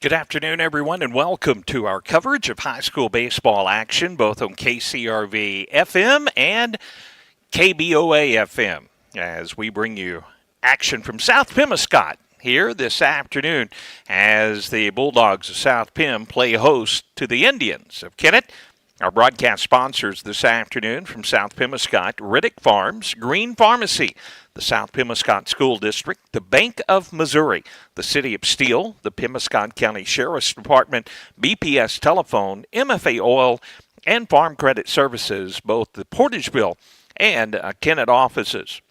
Good afternoon, everyone, and welcome to our coverage of high school baseball action, both on KCRV FM and KBOA FM, as we bring you action from South Pemiscot here this afternoon as the Bulldogs of South Pem play host to the Indians of Kennett. Our broadcast sponsors this afternoon from South Pemiscot: Riddick Farms, Green Pharmacy, the South Pemiscot School District, the Bank of Missouri, the City of Steele, the Pemiscot County Sheriff's Department, BPS Telephone, MFA Oil, and Farm Credit Services, both the Portageville and Kennett offices.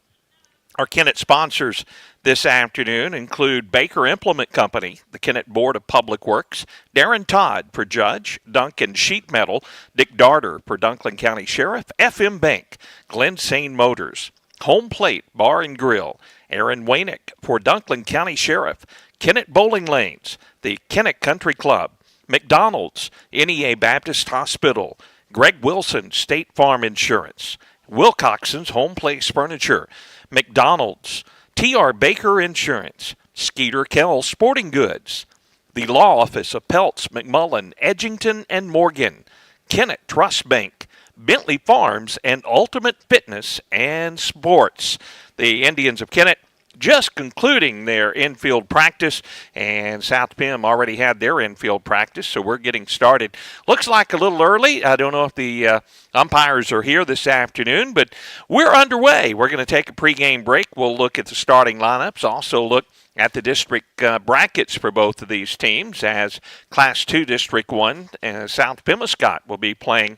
Our Kennett sponsors this afternoon include Baker Implement Company, the Kennett Board of Public Works, Darren Todd for Judge, Duncan Sheet Metal, Dick Darter for Dunklin County Sheriff, FM Bank, Glen Sane Motors, Home Plate Bar and Grill, Aaron Waynick for Dunklin County Sheriff, Kennett Bowling Lanes, the Kennett Country Club, McDonald's, NEA Baptist Hospital, Greg Wilson State Farm Insurance, Wilcoxon's Home Place Furniture, McDonald's, T.R. Baker Insurance, Skeeter Kell Sporting Goods, the Law Office of Peltz, McMullen, Edgington, and Morgan, Kennett Trust Bank, Bentley Farms, and Ultimate Fitness and Sports. The Indians of Kennett just concluding their infield practice, and South Pem already had their infield practice, so we're getting started. Looks like a little early. I don't know if the umpires are here this afternoon, but we're underway. We're going to take a pregame break. We'll look at the starting lineups, also look at the district brackets for both of these teams, as Class 2 District 1 South Pemiscot will be playing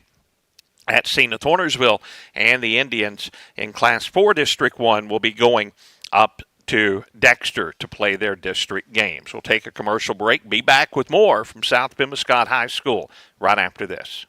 at Cena Thornersville, and the Indians in Class 4 District 1 will be going up to Dexter to play their district games. We'll take a commercial break, be back with more from South Pemiscot High School right after this.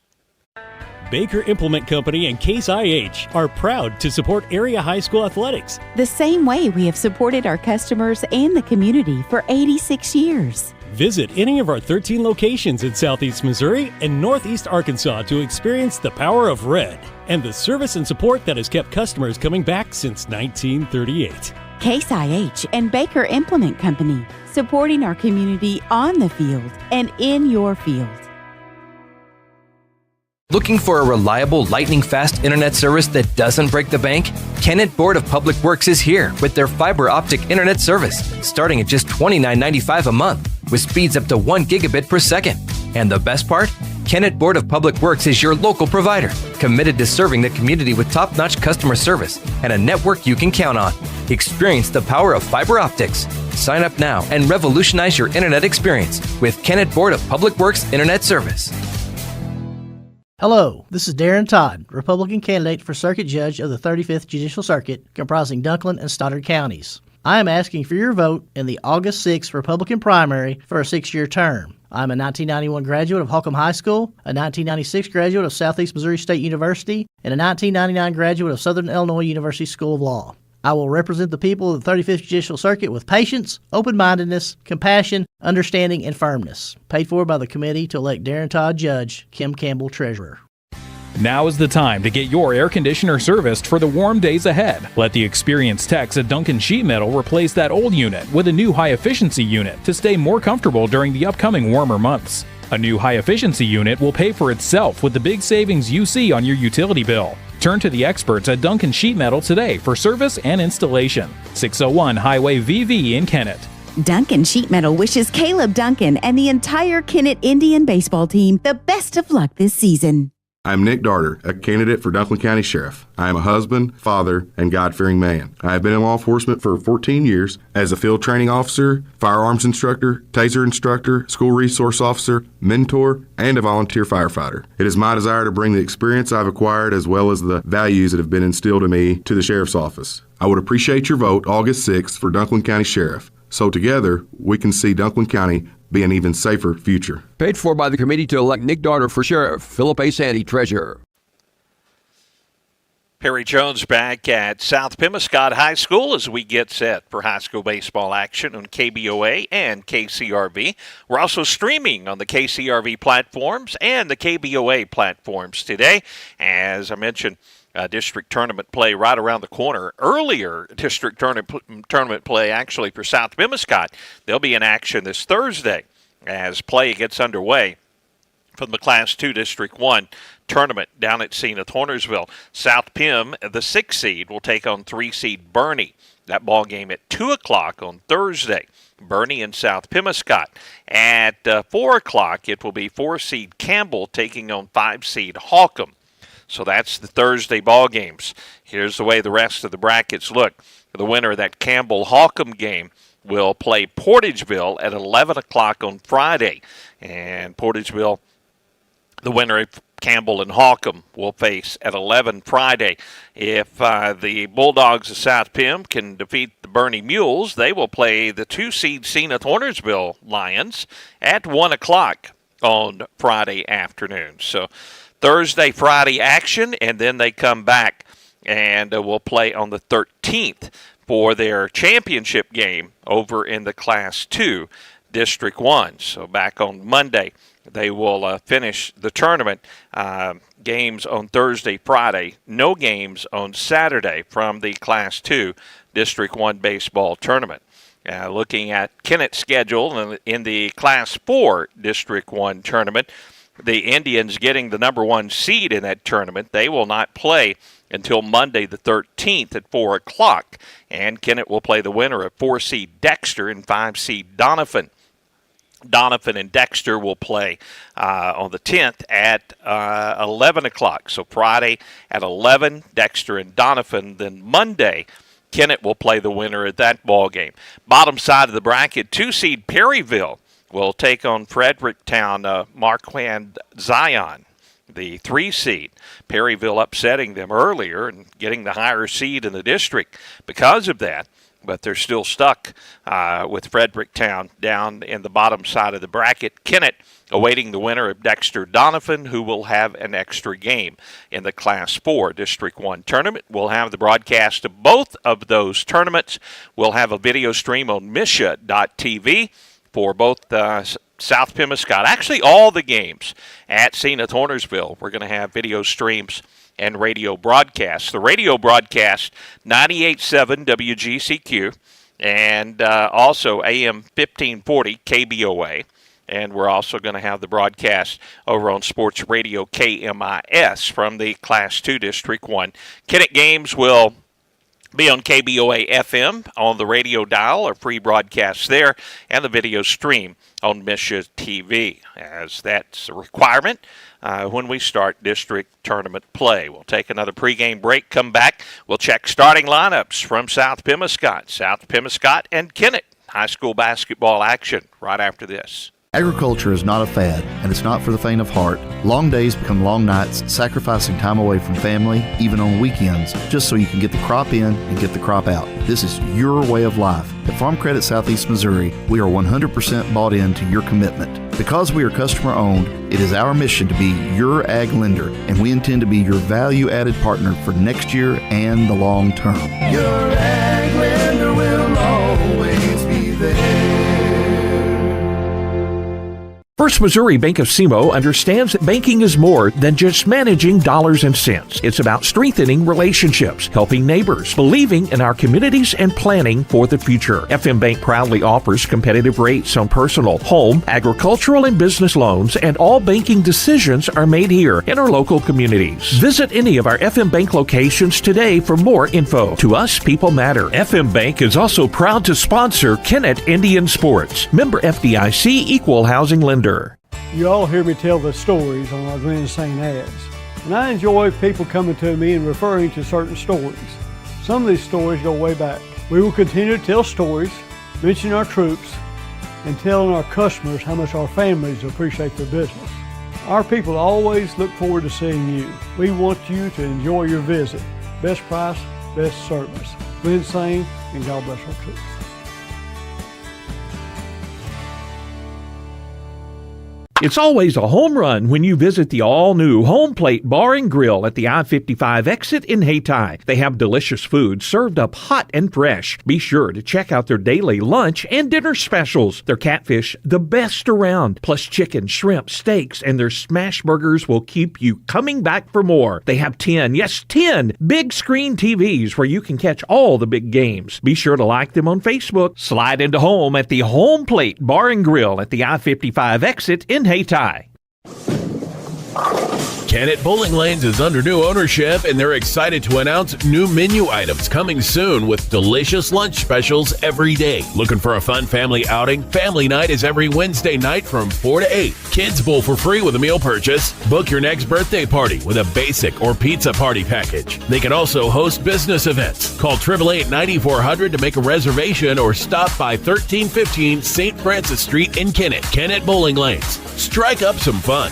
Baker Implement Company and Case IH are proud to support area high school athletics the same way we have supported our customers and the community for 86 years. Visit any of our 13 locations in Southeast Missouri and Northeast Arkansas to experience the power of red and the service and support that has kept customers coming back since 1938. Case IH and Baker Implement Company, supporting our community on the field and in your field. Looking for a reliable, lightning-fast internet service that doesn't break the bank? Kennett Board of Public Works is here with their fiber optic internet service, starting at just $29.95 a month, with speeds up to 1 gigabit per second. And the best part? Kennett Board of Public Works is your local provider, committed to serving the community with top-notch customer service and a network you can count on. Experience the power of fiber optics. Sign up now and revolutionize your internet experience with Kennett Board of Public Works Internet Service. Hello, this is Darren Todd, Republican candidate for Circuit Judge of the 35th Judicial Circuit, comprising Dunklin and Stoddard counties. I am asking for your vote in the August 6th Republican primary for a 6-year term. I'm a 1991 graduate of Holcomb High School, a 1996 graduate of Southeast Missouri State University, and a 1999 graduate of Southern Illinois University School of Law. I will represent the people of the 35th Judicial Circuit with patience, open-mindedness, compassion, understanding, and firmness. Paid for by the committee to elect Darren Todd Judge, Kim Campbell Treasurer. Now is the time to get your air conditioner serviced for the warm days ahead. Let the experienced techs at Duncan Sheet Metal replace that old unit with a new high-efficiency unit to stay more comfortable during the upcoming warmer months. A new high-efficiency unit will pay for itself with the big savings you see on your utility bill. Turn to the experts at Duncan Sheet Metal today for service and installation. 601 Highway VV in Kennett. Duncan Sheet Metal wishes Caleb Duncan and the entire Kennett Indian baseball team the best of luck this season. I'm Nick Darter, a candidate for Dunklin County Sheriff. I am a husband, father, and God-fearing man. I have been in law enforcement for 14 years as a field training officer, firearms instructor, taser instructor, school resource officer, mentor, and a volunteer firefighter. It is my desire to bring the experience I've acquired as well as the values that have been instilled in me to the Sheriff's Office. I would appreciate your vote August 6th for Dunklin County Sheriff, so together we can see Dunklin County be an even safer future. Paid for by the committee to elect Nick Darter for Sheriff, Philip A. Sandy, Treasurer. Perry Jones back at South Pemiscot High School as we get set for high school baseball action on KBOA and KCRV. We're also streaming on the KCRV platforms and the KBOA platforms today. As I mentioned, district tournament play right around the corner. Earlier district tournament play actually for South Pemiscot. They'll be in action this Thursday as play gets underway from the Class 2 District 1 tournament down at Zenith Hornersville. South Pim, the 6th seed, will take on 3-seed Bernie. That ball game at 2 o'clock on Thursday. Bernie and South Pemiscot. At 4 o'clock, it will be 4-seed Campbell taking on 5-seed Holcomb. So that's the Thursday ball games. Here's the way the rest of the brackets look. The winner of that Campbell-Holcomb game will play Portageville at 11 o'clock on Friday. And Portageville, the winner of Campbell and Holcomb, will face at 11 Friday. If the Bulldogs of South Pim can defeat the Bernie Mules, they will play the 2-seed Zenith Hornersville Lions at 1 o'clock on Friday afternoon. So Thursday, Friday action, and then they come back and will play on the 13th for their championship game over in the Class 2 District 1. So back on Monday, they will finish the tournament. Games on Thursday, Friday. No games on Saturday from the Class 2 District 1 baseball tournament. Looking at Kennett's schedule in the Class 4 District 1 tournament, the Indians getting the number 1 seed in that tournament. They will not play until Monday the 13th at 4 o'clock. And Kennett will play the winner of 4-seed Dexter and 5-seed Donovan. Donovan and Dexter will play on the 10th at 11 o'clock. So Friday at 11, Dexter and Donovan. Then Monday, Kennett will play the winner at that ball game. Bottom side of the bracket, 2-seed Perryville will take on Fredericktown Marquand Zion, the 3-seed. Perryville upsetting them earlier and getting the higher seed in the district because of that. But they're still stuck with Fredericktown down in the bottom side of the bracket. Kennett awaiting the winner of Dexter Donovan, who will have an extra game in the Class 4 District 1 tournament. We'll have the broadcast of both of those tournaments. We'll have a video stream on Misha.tv for both South Pemiscot. Actually, all the games at Zenith Hornersville. We're going to have video streams and radio broadcasts. The radio broadcast, 98.7 WGCQ, and also AM 1540 KBOA. And we're also going to have the broadcast over on Sports Radio KMIS from the Class 2 District 1. Kennett games will be on KBOA FM on the radio dial, or free broadcast there, and the video stream on Misha TV, as that's a requirement when we start district tournament play. We'll take another pregame break, come back. We'll check starting lineups from South Pemiscot, and Kennett high school basketball action right after this. Agriculture is not a fad, and it's not for the faint of heart. Long days become long nights, sacrificing time away from family, even on weekends, just so you can get the crop in and get the crop out. This is your way of life. At Farm Credit Southeast Missouri, we are 100% bought into your commitment. Because we are customer-owned, it is our mission to be your ag lender, and we intend to be your value-added partner for next year and the long term. Your ag lender will always be there. First Missouri Bank of SEMO understands that banking is more than just managing dollars and cents. It's about strengthening relationships, helping neighbors, believing in our communities, and planning for the future. FM Bank proudly offers competitive rates on personal, home, agricultural, and business loans, and all banking decisions are made here in our local communities. Visit any of our FM Bank locations today for more info. To us, people matter. FM Bank is also proud to sponsor Kennett Indian Sports. Member FDIC, Equal Housing Lender. You all hear me tell the stories on our Grand St. ads, and I enjoy people coming to me and referring to certain stories. Some of these stories go way back. We will continue to tell stories, mention our troops, and telling our customers how much our families appreciate their business. Our people always look forward to seeing you. We want you to enjoy your visit. Best price, best service. Glenn St. and God bless our troops. It's always a home run when you visit the all-new Home Plate Bar and Grill at the I-55 exit in Hayti. They have delicious food served up hot and fresh. Be sure to check out their daily lunch and dinner specials. Their catfish, the best around, plus chicken, shrimp, steaks, and their smash burgers will keep you coming back for more. They have 10 big screen TVs where you can catch all the big games. Be sure to like them on Facebook. Slide into home at the Home Plate Bar and Grill at the I-55 exit in Hayti. Kennett Bowling Lanes is under new ownership, and they're excited to announce new menu items coming soon with delicious lunch specials every day. Looking for a fun family outing? Family night is every Wednesday night from 4 to 8. Kids bowl for free with a meal purchase. Book your next birthday party with a basic or pizza party package. They can also host business events. Call 888-9400 to make a reservation or stop by 1315 St. Francis Street in Kennett. Kennett Bowling Lanes. Strike up some fun.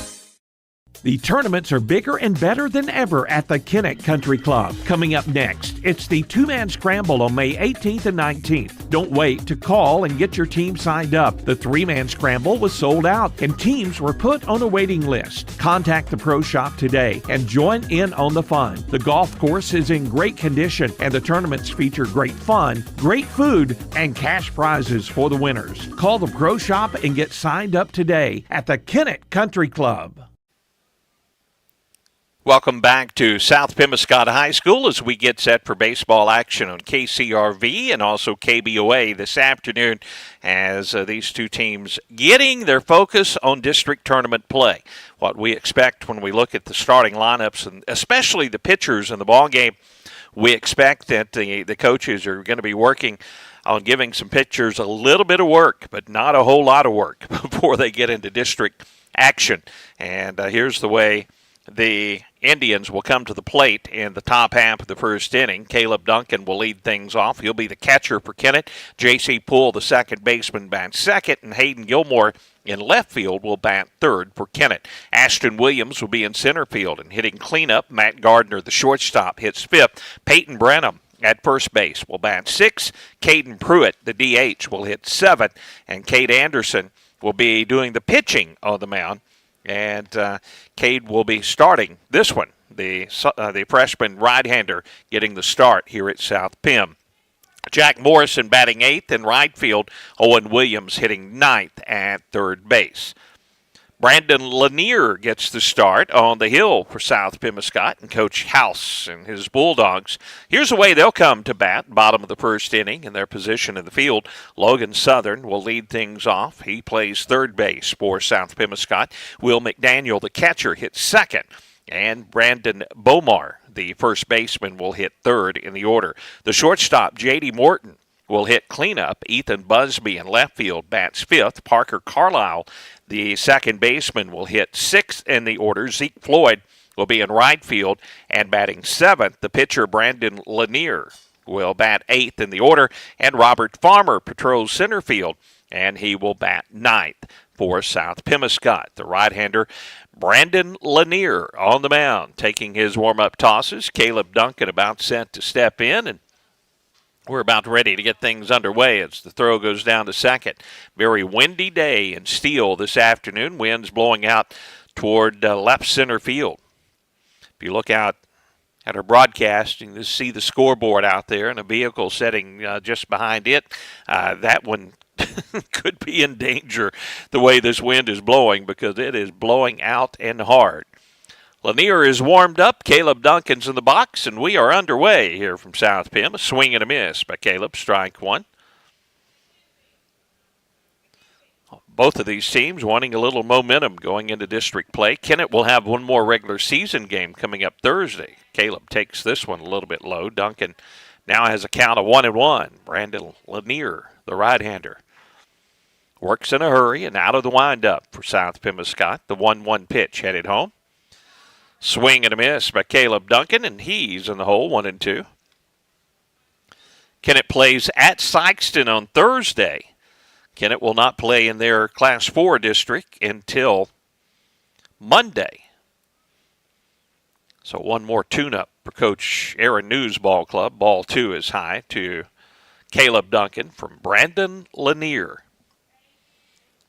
The tournaments are bigger and better than ever at the Kennett Country Club. Coming up next, it's the two-man scramble on May 18th and 19th. Don't wait to call and get your team signed up. The three-man scramble was sold out, and teams were put on a waiting list. Contact the Pro Shop today and join in on the fun. The golf course is in great condition, and the tournaments feature great fun, great food, and cash prizes for the winners. Call the Pro Shop and get signed up today at the Kennett Country Club. Welcome back to South Pemiscot High School as we get set for baseball action on KCRV and also KBOA this afternoon as these two teams getting their focus on district tournament play. What we expect when we look at the starting lineups, and especially the pitchers in the ball game, we expect that the coaches are going to be working on giving some pitchers a little bit of work, but not a whole lot of work before they get into district action. And here's the way the Indians will come to the plate in the top half of the first inning. Caleb Duncan will lead things off. He'll be the catcher for Kennett. J.C. Poole, the second baseman, bats second, and Hayden Gilmore in left field will bat third for Kennett. Ashton Williams will be in center field, and hitting cleanup, Matt Gardner, the shortstop, hits fifth. Peyton Branham at first base will bat sixth. Caden Pruitt, the DH, will hit seventh, and Cade Anderson will be doing the pitching on the mound. And Cade will be starting this one, the freshman right-hander getting the start here at South Pem. Jack Morrison batting eighth in right field. Owen Williams hitting ninth at third base. Brandon Lanier gets the start on the hill for South Pemiscot and Coach House and his Bulldogs. Here's the way they'll come to bat, bottom of the first inning in their position in the field. Logan Southern will lead things off. He plays third base for South Pemiscot. Will McDaniel, the catcher, hits second. And Brandon Bomar, the first baseman, will hit third in the order. The shortstop, J.D. Morton, will hit cleanup. Ethan Busby in left field bats fifth. Parker Carlisle, the second baseman, will hit sixth in the order. Zeke Floyd will be in right field and batting seventh. The pitcher, Brandon Lanier, will bat eighth in the order. And Robert Farmer patrols center field, and he will bat ninth for South Pemiscot. The right-hander, Brandon Lanier, on the mound, taking his warm-up tosses. Caleb Duncan about set to step in, and we're about ready to get things underway as the throw goes down to second. Very windy day in Steele this afternoon. Winds blowing out toward left center field. If you look out at our broadcast, you can see the scoreboard out there and a vehicle sitting just behind it. That one could be in danger the way this wind is blowing because it is blowing out and hard. Lanier is warmed up. Caleb Duncan's in the box, and we are underway here from South Pem. A swing and a miss by Caleb, strike one. Both of these teams wanting a little momentum going into district play. Kennett will have one more regular season game coming up Thursday. Caleb takes this one a little bit low. Duncan now has a count of 1-1. Brandon Lanier, the right-hander, works in a hurry and out of the windup for South Pemiscot. The 1-1 pitch headed home. Swing and a miss by Caleb Duncan, and he's in the hole, 1-2. Kennett plays at Sykeston on Thursday. Kennett will not play in their Class 4 district until Monday. So one more tune-up for Coach Aaron News Ball Club. Ball two is high to Caleb Duncan from Brandon Lanier.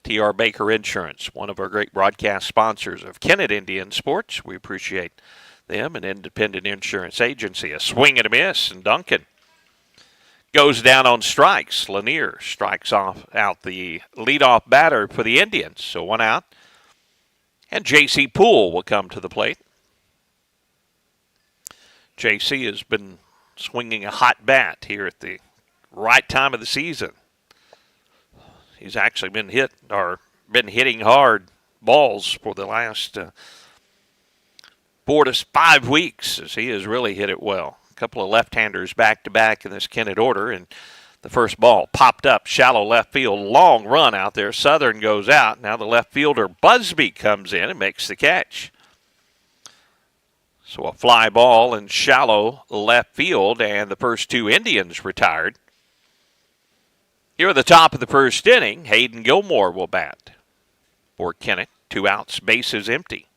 T.R. Baker Insurance, one of our great broadcast sponsors of Kennett Indian Sports. We appreciate them, an independent insurance agency. A swing and a miss, and Duncan goes down on strikes. Lanier strikes out the leadoff batter for the Indians. So 1 out. And J.C. Poole will come to the plate. J.C. has been swinging a hot bat here at the right time of the season. He's actually been hitting hard balls for the last 4 to 5 weeks, as he has really hit it well. A couple of left-handers back-to-back in this Kennett order, and the first ball popped up, shallow left field, long run out there. Southern goes out. Now the left fielder Busby comes in and makes the catch. So a fly ball in shallow left field, and the first 2 Indians retired. Here at the top of the first inning, Hayden Gilmore will bat for Kennett. 2 outs, bases empty.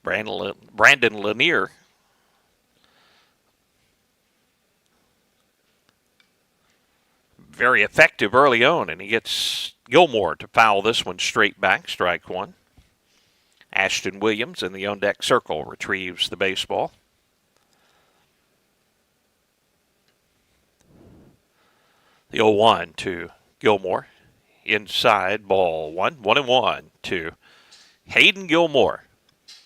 Brandon Lanier very effective early on, and he gets Gilmore to foul this one straight back, strike 1. Ashton Williams in the on-deck circle retrieves the baseball. The 0-1 to Gilmore. Inside, ball 1. 1-1 to Hayden Gilmore.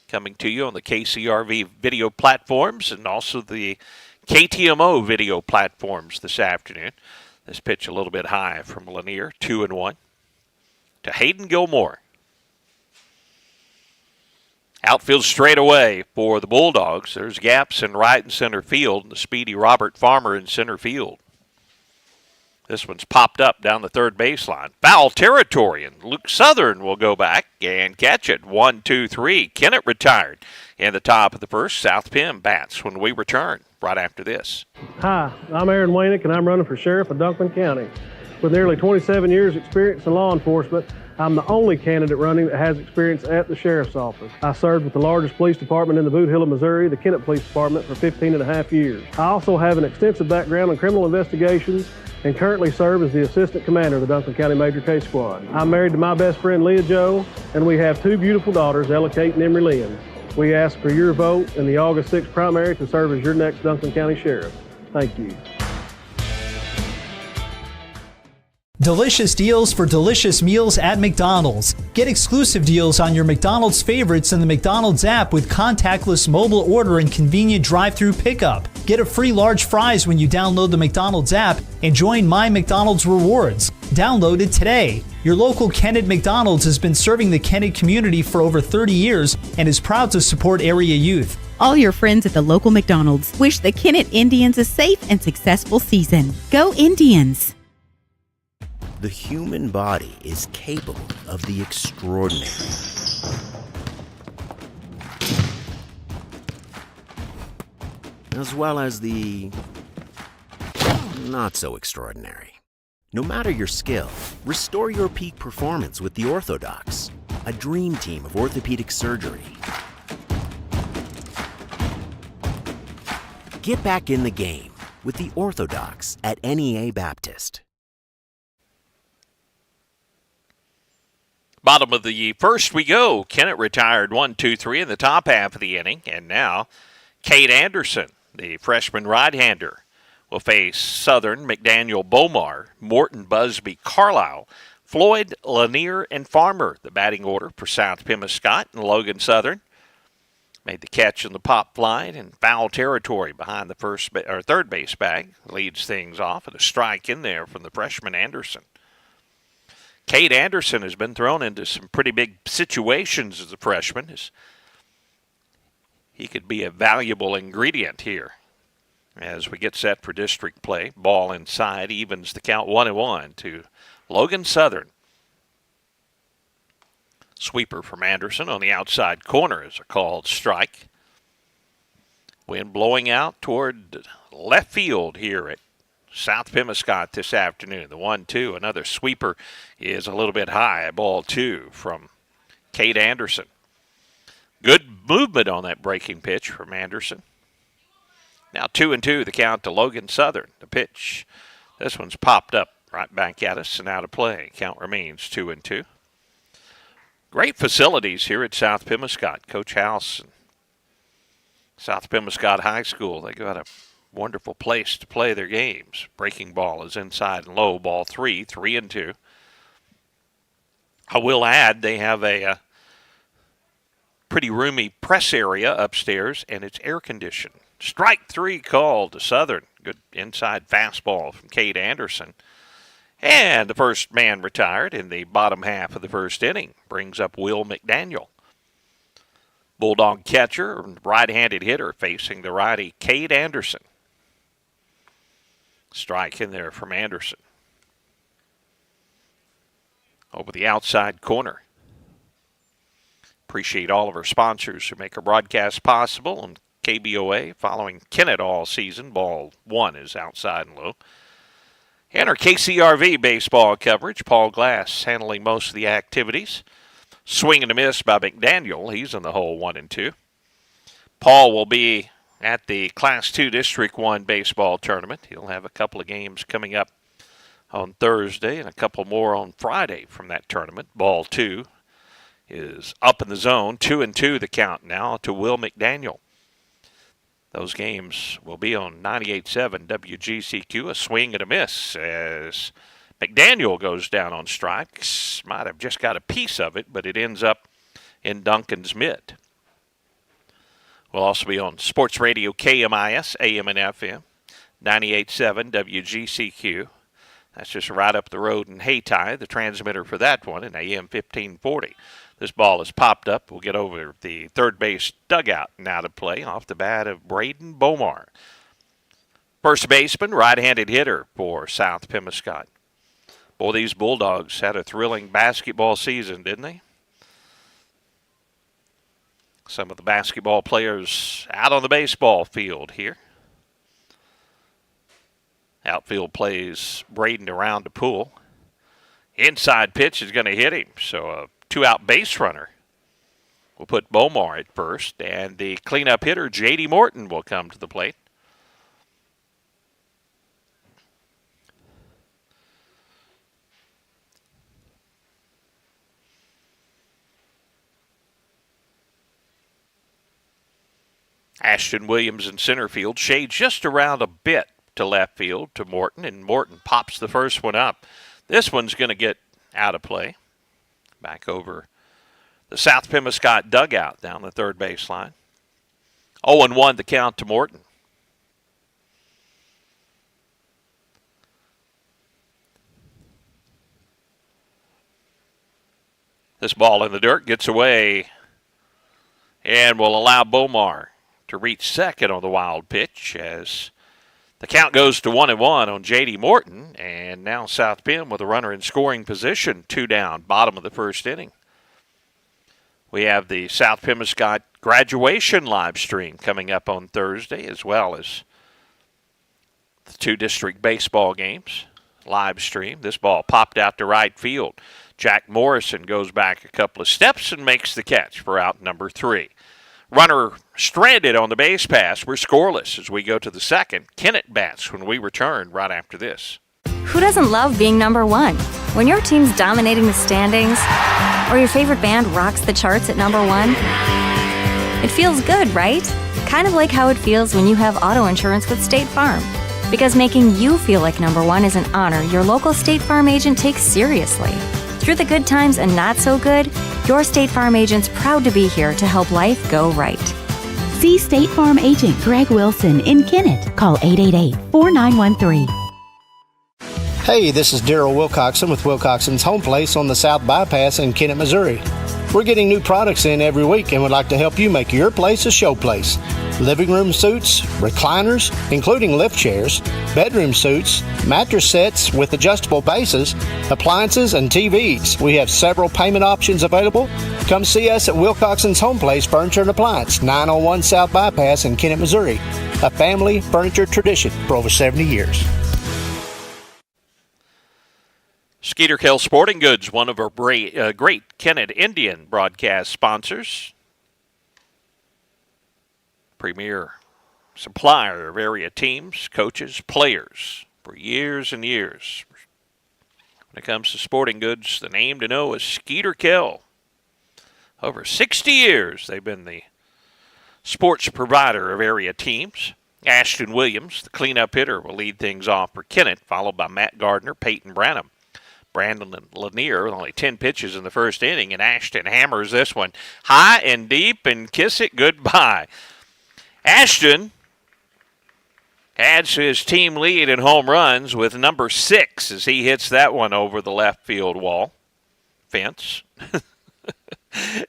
Coming to you on the KCRV video platforms and also the KTMO video platforms this afternoon. This pitch a little bit high from Lanier. 2-1 to Hayden Gilmore. Outfield straight away for the Bulldogs. There's gaps in right and center field, and the speedy Robert Farmer in center field. This one's popped up down the third baseline. Foul territory, and Luke Southern will go back and catch it. 1-2-3. Kennett retired in the top of the first. South Pim bats when we return right after this. Hi, I'm Aaron Waynick, and I'm running for sheriff of Dunklin County. With nearly 27 years' experience in law enforcement, I'm the only candidate running that has experience at the sheriff's office. I served with the largest police department in the Boot Hill of Missouri, the Kennett Police Department, for 15 and a half years. I also have an extensive background in criminal investigations and currently serve as the assistant commander of the Dunklin County Major Case Squad. I'm married to my best friend, Leah Jo, and we have 2 beautiful daughters, Ella Kate and Emery Lynn. We ask for your vote in the August 6th primary to serve as your next Dunklin County Sheriff. Thank you. Delicious deals for delicious meals at McDonald's. Get exclusive deals on your McDonald's favorites in the McDonald's app with contactless mobile order and convenient drive-through pickup. Get a free large fries when you download the McDonald's app and join My McDonald's Rewards. Download it today. Your local Kennett McDonald's has been serving the Kennett community for over 30 years and is proud to support area youth. All your friends at the local McDonald's wish the Kennett Indians a safe and successful season. Go Indians! The human body is capable of the extraordinary. As well as the not so extraordinary. No matter your skill, restore your peak performance with the Orthodox, a dream team of orthopedic surgery. Get back in the game with the Orthodox at NEA Baptist. Bottom of the first we go. Kennett retired 1-2-3 in the top half of the inning. And now Cade Anderson, the freshman right-hander, will face Southern, McDaniel, Bomar, Morton, Busby, Carlisle, Floyd, Lanier, and Farmer. The batting order for South Pemiscot and Logan Southern. Made the catch in the pop fly and foul territory behind the third base bag. Leads things off, and a strike in there from the freshman Anderson. Cade Anderson has been thrown into some pretty big situations as a freshman. He could be a valuable ingredient here as we get set for district play. Ball inside evens the count 1-1 to Logan Southern. Sweeper from Anderson on the outside corner is a called strike. Wind blowing out toward left field here at South Pemiscot this afternoon. The 1-2, another sweeper is a little bit high. Ball 2 from Cade Anderson. Good movement on that breaking pitch from Anderson. Now 2-2, the count to Logan Southern. The pitch, this one's popped up Right back at us and out of play. Count remains 2-2. Great facilities here at South Pemiscot. Coach House and South Pemiscot High School, they got a wonderful place to play their games. Breaking ball is inside and low. Ball 3-2. I will add they have a pretty roomy press area upstairs, and it's air conditioned. Strike 3 called to Southern. Good inside fastball from Cade Anderson. And the first man retired in the bottom half of the first inning. Brings up Will McDaniel. Bulldog catcher, right-handed hitter facing the righty Cade Anderson. Strike in there from Anderson. Over the outside corner. Appreciate all of our sponsors who make our broadcast possible. And KBOA following Kennett all season. Ball 1 is outside and low. And our KCRV baseball coverage. Paul Glass handling most of the activities. Swing and a miss by McDaniel. He's in the hole 1-2. Paul will be at the Class 2 District 1 baseball tournament. He'll have a couple of games coming up on Thursday and a couple more on Friday from that tournament. Ball 2 is up in the zone. 2-2 the count now to Will McDaniel. Those games will be on 98.7 WGCQ. A swing and a miss as McDaniel goes down on strikes. Might have just got a piece of it, but it ends up in Duncan's mid. We'll also be on Sports Radio KMIS, AM and FM, 98.7 WGCQ. That's just right up the road in Hayti, the transmitter for that one in AM 1540. This ball is popped up. We'll get over the third base dugout now to play off the bat of Braden Bomar. First baseman, right-handed hitter for South Pemiscot. Boy, these Bulldogs had a thrilling basketball season, didn't they? Some of the basketball players out on the baseball field here. Outfield plays Braden around the pool. Inside pitch is going to hit him, so a two-out base runner will put Bomar at first, and the cleanup hitter, J.D. Morton, will come to the plate. Ashton Williams in center field, shades just around a bit to left field to Morton, and Morton pops the first one up. This one's going to get out of play. Back over the South Pemiscot dugout down the third baseline. 0-1 the count to Morton. This ball in the dirt gets away and will allow Bomar to reach second on the wild pitch as the count goes to 1-1 on J.D. Morton, and now South Pem with a runner in scoring position, 2 down, bottom of the first inning. We have the South Pemiscot graduation live stream coming up on Thursday, as well as the 2 district baseball games live stream. This ball popped out to right field. Jack Morrison goes back a couple of steps and makes the catch for out number 3. Runner stranded on the base pass. We're scoreless as we go to the second. Kennett bats when we return right after this. Who doesn't love being number 1? When your team's dominating the standings, or your favorite band rocks the charts at number 1, it feels good, right? Kind of like how it feels when you have auto insurance with State Farm. Because making you feel like number 1 is an honor your local State Farm agent takes seriously. Through the good times and not so good, your State Farm agent's proud to be here to help life go right. See State Farm agent Greg Wilson in Kennett. Call 888-4913. Hey, this is Daryl Wilcoxon with Wilcoxon's Home Place on the South Bypass in Kennett, Missouri. We're getting new products in every week and would like to help you make your place a show place. Living room suites, recliners, including lift chairs, bedroom suites, mattress sets with adjustable bases, appliances, and TVs. We have several payment options available. Come see us at Wilcoxon's Home Place Furniture and Appliance, 901 South Bypass in Kennett, Missouri. A family furniture tradition for over 70 years. Skeeter Kell Sporting Goods, one of our great Kennett Indian broadcast sponsors. Premier supplier of area teams, coaches, players for years and years. When it comes to sporting goods, the name to know is Skeeter Kell. Over 60 years, they've been the sports provider of area teams. Ashton Williams, the cleanup hitter, will lead things off for Kennett, followed by Matt Gardner, Peyton Branham. Brandon Lanier with only 10 pitches in the first inning, and Ashton hammers this one high and deep and kiss it goodbye. Ashton adds to his team lead in home runs with number 6 as he hits that one over the left field wall fence.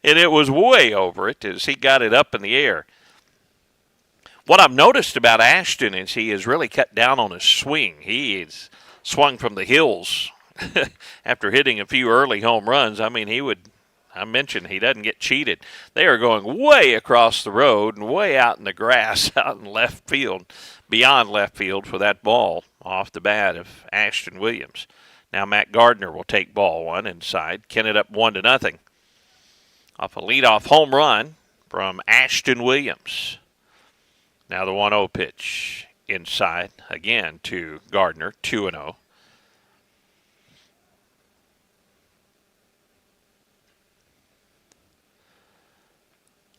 And it was way over it as he got it up in the air. What I've noticed about Ashton is he has really cut down on his swing. He has swung from the hills after hitting a few early home runs. I mean, I mentioned he doesn't get cheated. They are going way across the road and way out in the grass, out in left field, beyond left field for that ball off the bat of Ashton Williams. Now Matt Gardner will take ball one inside. Kennett up 1-0 off a leadoff home run from Ashton Williams. Now the 1-0 pitch inside again to Gardner, 2-0.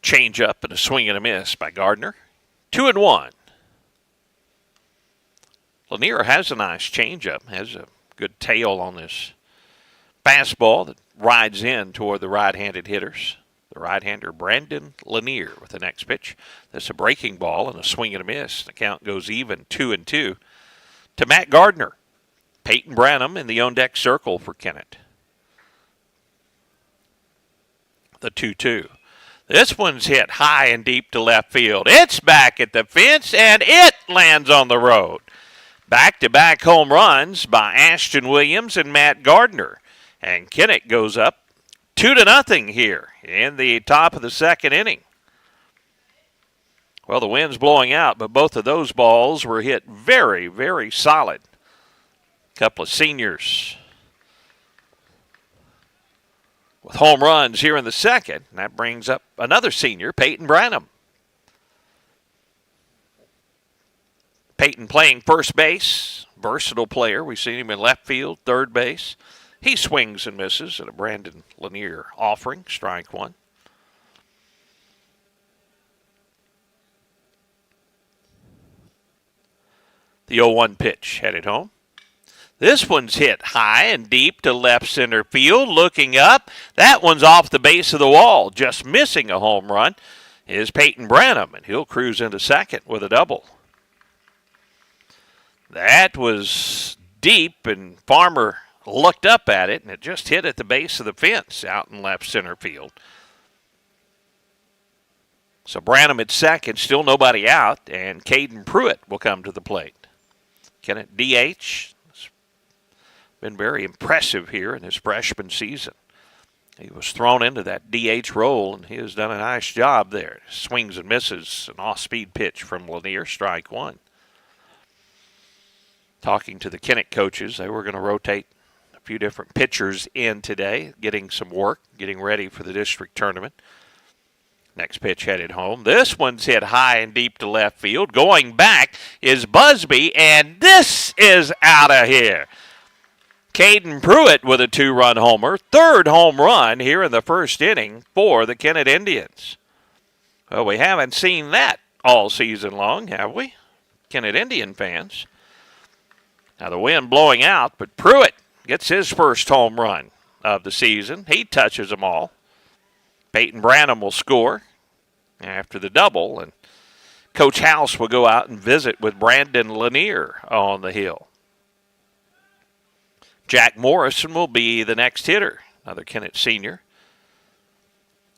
Change up and a swing and a miss by Gardner. 2-1. Lanier has a nice changeup, has a good tail on this fastball that rides in toward the right-handed hitters. The right-hander Brandon Lanier with the next pitch. That's a breaking ball and a swing and a miss. The count goes even, 2-2 to Matt Gardner. Peyton Branham in the on-deck circle for Kennett. The 2-2. This one's hit high and deep to left field. It's back at the fence, and it lands on the road. Back-to-back home runs by Ashton Williams and Matt Gardner. And Kennett goes up 2-0 here in the top of the second inning. Well, the wind's blowing out, but both of those balls were hit very, very solid. A couple of seniors with home runs here in the second. And that brings up another senior, Peyton Branham. Peyton playing first base, versatile player. We've seen him in left field, third base. He swings and misses at a Brandon Lanier offering, strike one. The 0-1 pitch headed home. This one's hit high and deep to left center field. Looking up, that one's off the base of the wall. Just missing a home run is Peyton Branham, and he'll cruise into second with a double. That was deep, and Farmer looked up at it, and it just hit at the base of the fence out in left center field. So Branham at second, still nobody out, and Caden Pruitt will come to the plate. Kennett DH has been very impressive here in his freshman season. He was thrown into that DH role, and he has done a nice job there. Swings and misses, an off-speed pitch from Lanier, strike one. Talking to the Kennett coaches, they were going to rotate a few different pitchers in today, getting some work, getting ready for the district tournament. Next pitch headed home. This one's hit high and deep to left field. Going back is Busby, and this is out of here. Caden Pruitt with a 2-run homer. Third home run here in the first inning for the Kennett Indians. Well, we haven't seen that all season long, have we? Kennett Indian fans. Now the wind blowing out, but Pruitt gets his first home run of the season. He touches them all. Peyton Branham will score after the double, and Coach House will go out and visit with Brandon Lanier on the hill. Jack Morrison will be the next hitter, another Kennett senior.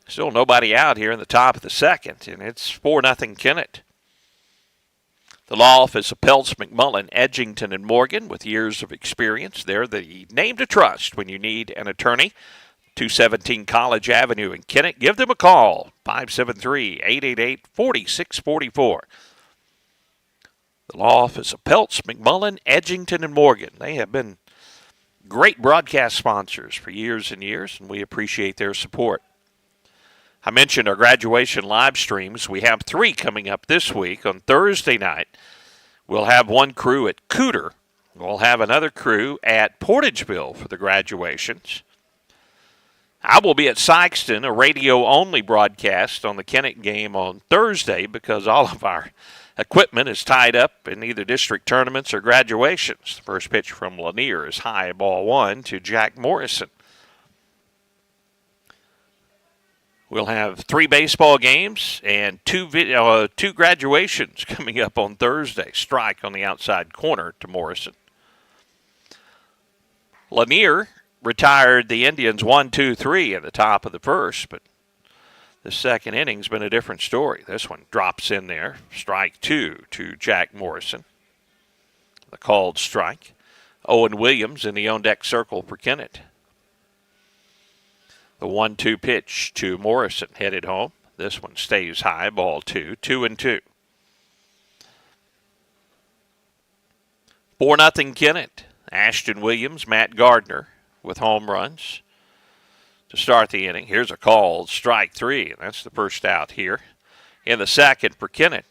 Still nobody out here in the top of the second, and it's 4-0 Kennett. The law office of Peltz, McMullen, Edgington, and Morgan with years of experience. They're the name to trust when you need an attorney. 217 College Avenue in Kennett. Give them a call, 573-888-4644. The law office of Peltz, McMullen, Edgington, and Morgan. They have been great broadcast sponsors for years and years, and we appreciate their support. I mentioned our graduation live streams. We have 3 coming up this week. On Thursday night, we'll have one crew at Cooter We'll have another crew at Portageville for the graduations. I will be at Sykeston, a radio-only broadcast on the Kennett game on Thursday because all of our equipment is tied up in either district tournaments or graduations. The first pitch from Lanier is high, ball one to Jack Morrison. We'll have 3 baseball games and 2 graduations coming up on Thursday. Strike on the outside corner to Morrison. Lanier retired the Indians 1-2-3 at the top of the first, but the second inning's been a different story. This one drops in there. Strike 2 to Jack Morrison. The called strike. Owen Williams in the on-deck circle for Kennett. The 1-2 pitch to Morrison headed home. This one stays high, ball 2, 2-2. 4-0 Kennett. Ashton Williams, Matt Gardner with home runs to start the inning. Here's a called strike 3, and that's the first out here in the second for Kennett.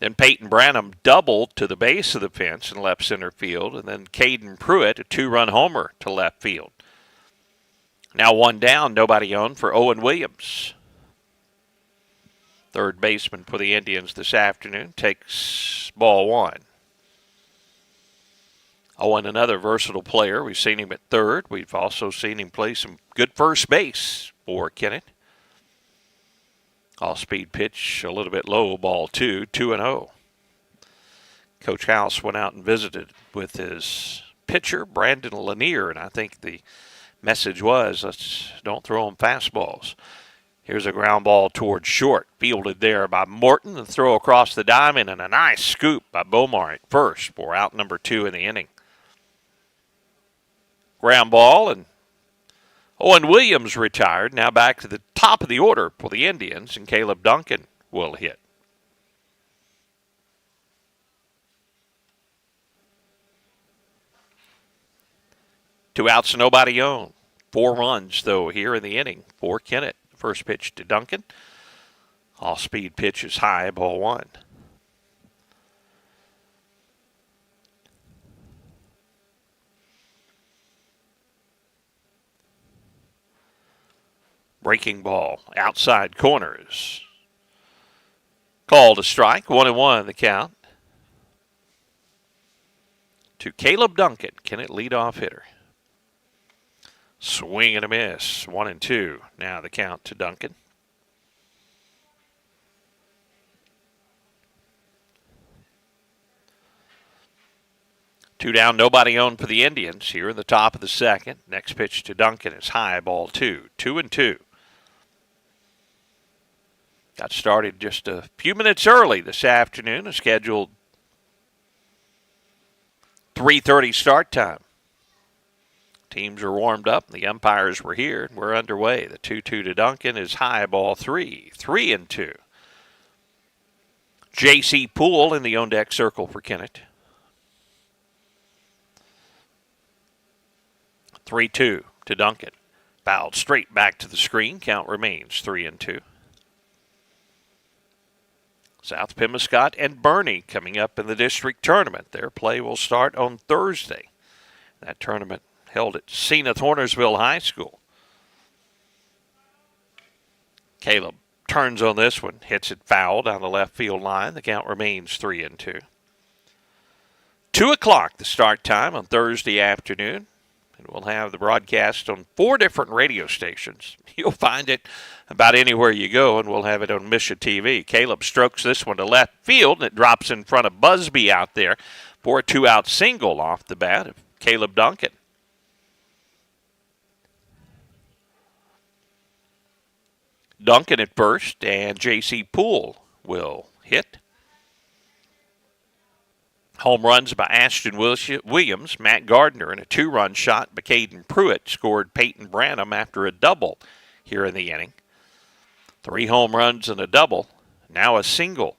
Then Peyton Branham doubled to the base of the fence in left center field, and then Caden Pruitt, a 2-run homer to left field. Now 1 down, nobody on for Owen Williams. Third baseman for the Indians this afternoon takes ball 1. Owen, another versatile player. We've seen him at third. We've also seen him play some good first base for Kennett. Off-speed pitch, a little bit low, ball 2, 2-0. Coach House went out and visited with his pitcher, Brandon Lanier, and I think the message was, let's don't throw him fastballs. Here's a ground ball towards short, fielded there by Morton. The throw across the diamond and a nice scoop by Bomar at first for out number 2 in the inning. Ground ball, and Owen Williams retired. Now back to the top of the order for the Indians, and Caleb Duncan will hit. Two outs and nobody on. 4 runs, though, here in the inning for Kennett. First pitch to Duncan. Off-speed pitch is high, ball 1. Breaking ball, outside corners. Called a strike, 1-1 the count. To Caleb Duncan, Kennett leadoff hitter. Swing and a miss, 1-2. Now the count to Duncan. Two down, nobody on for the Indians here in the top of the second. Next pitch to Duncan is high, ball 2, 2-2. Got started just a few minutes early this afternoon, a scheduled 3:30 start time. Teams are warmed up, the umpires were here, and we're underway. The 2-2 to Duncan is high, ball 3, 3-2. J.C. Poole in the on-deck circle for Kennett. 3-2 to Duncan. Fouled straight back to the screen. Count remains 3-2. South Pemiscot and Bernie coming up in the district tournament. Their play will start on Thursday. That tournament held at Zenith Hornersville High School. Caleb turns on this one, hits it foul down the left field line. The count remains 3-2. 2 o'clock the start time on Thursday afternoon. And we'll have the broadcast on 4 different radio stations. You'll find it about anywhere you go, and we'll have it on Misha TV. Caleb strokes this one to left field, and it drops in front of Busby out there for a 2-out single off the bat of Caleb Duncan. Duncan at first, and J.C. Poole will hit. Home runs by Ashton Williams, Matt Gardner, and a 2-run shot by Caden Pruitt scored Peyton Branham after a double here in the inning. 3 home runs and a double, now a single,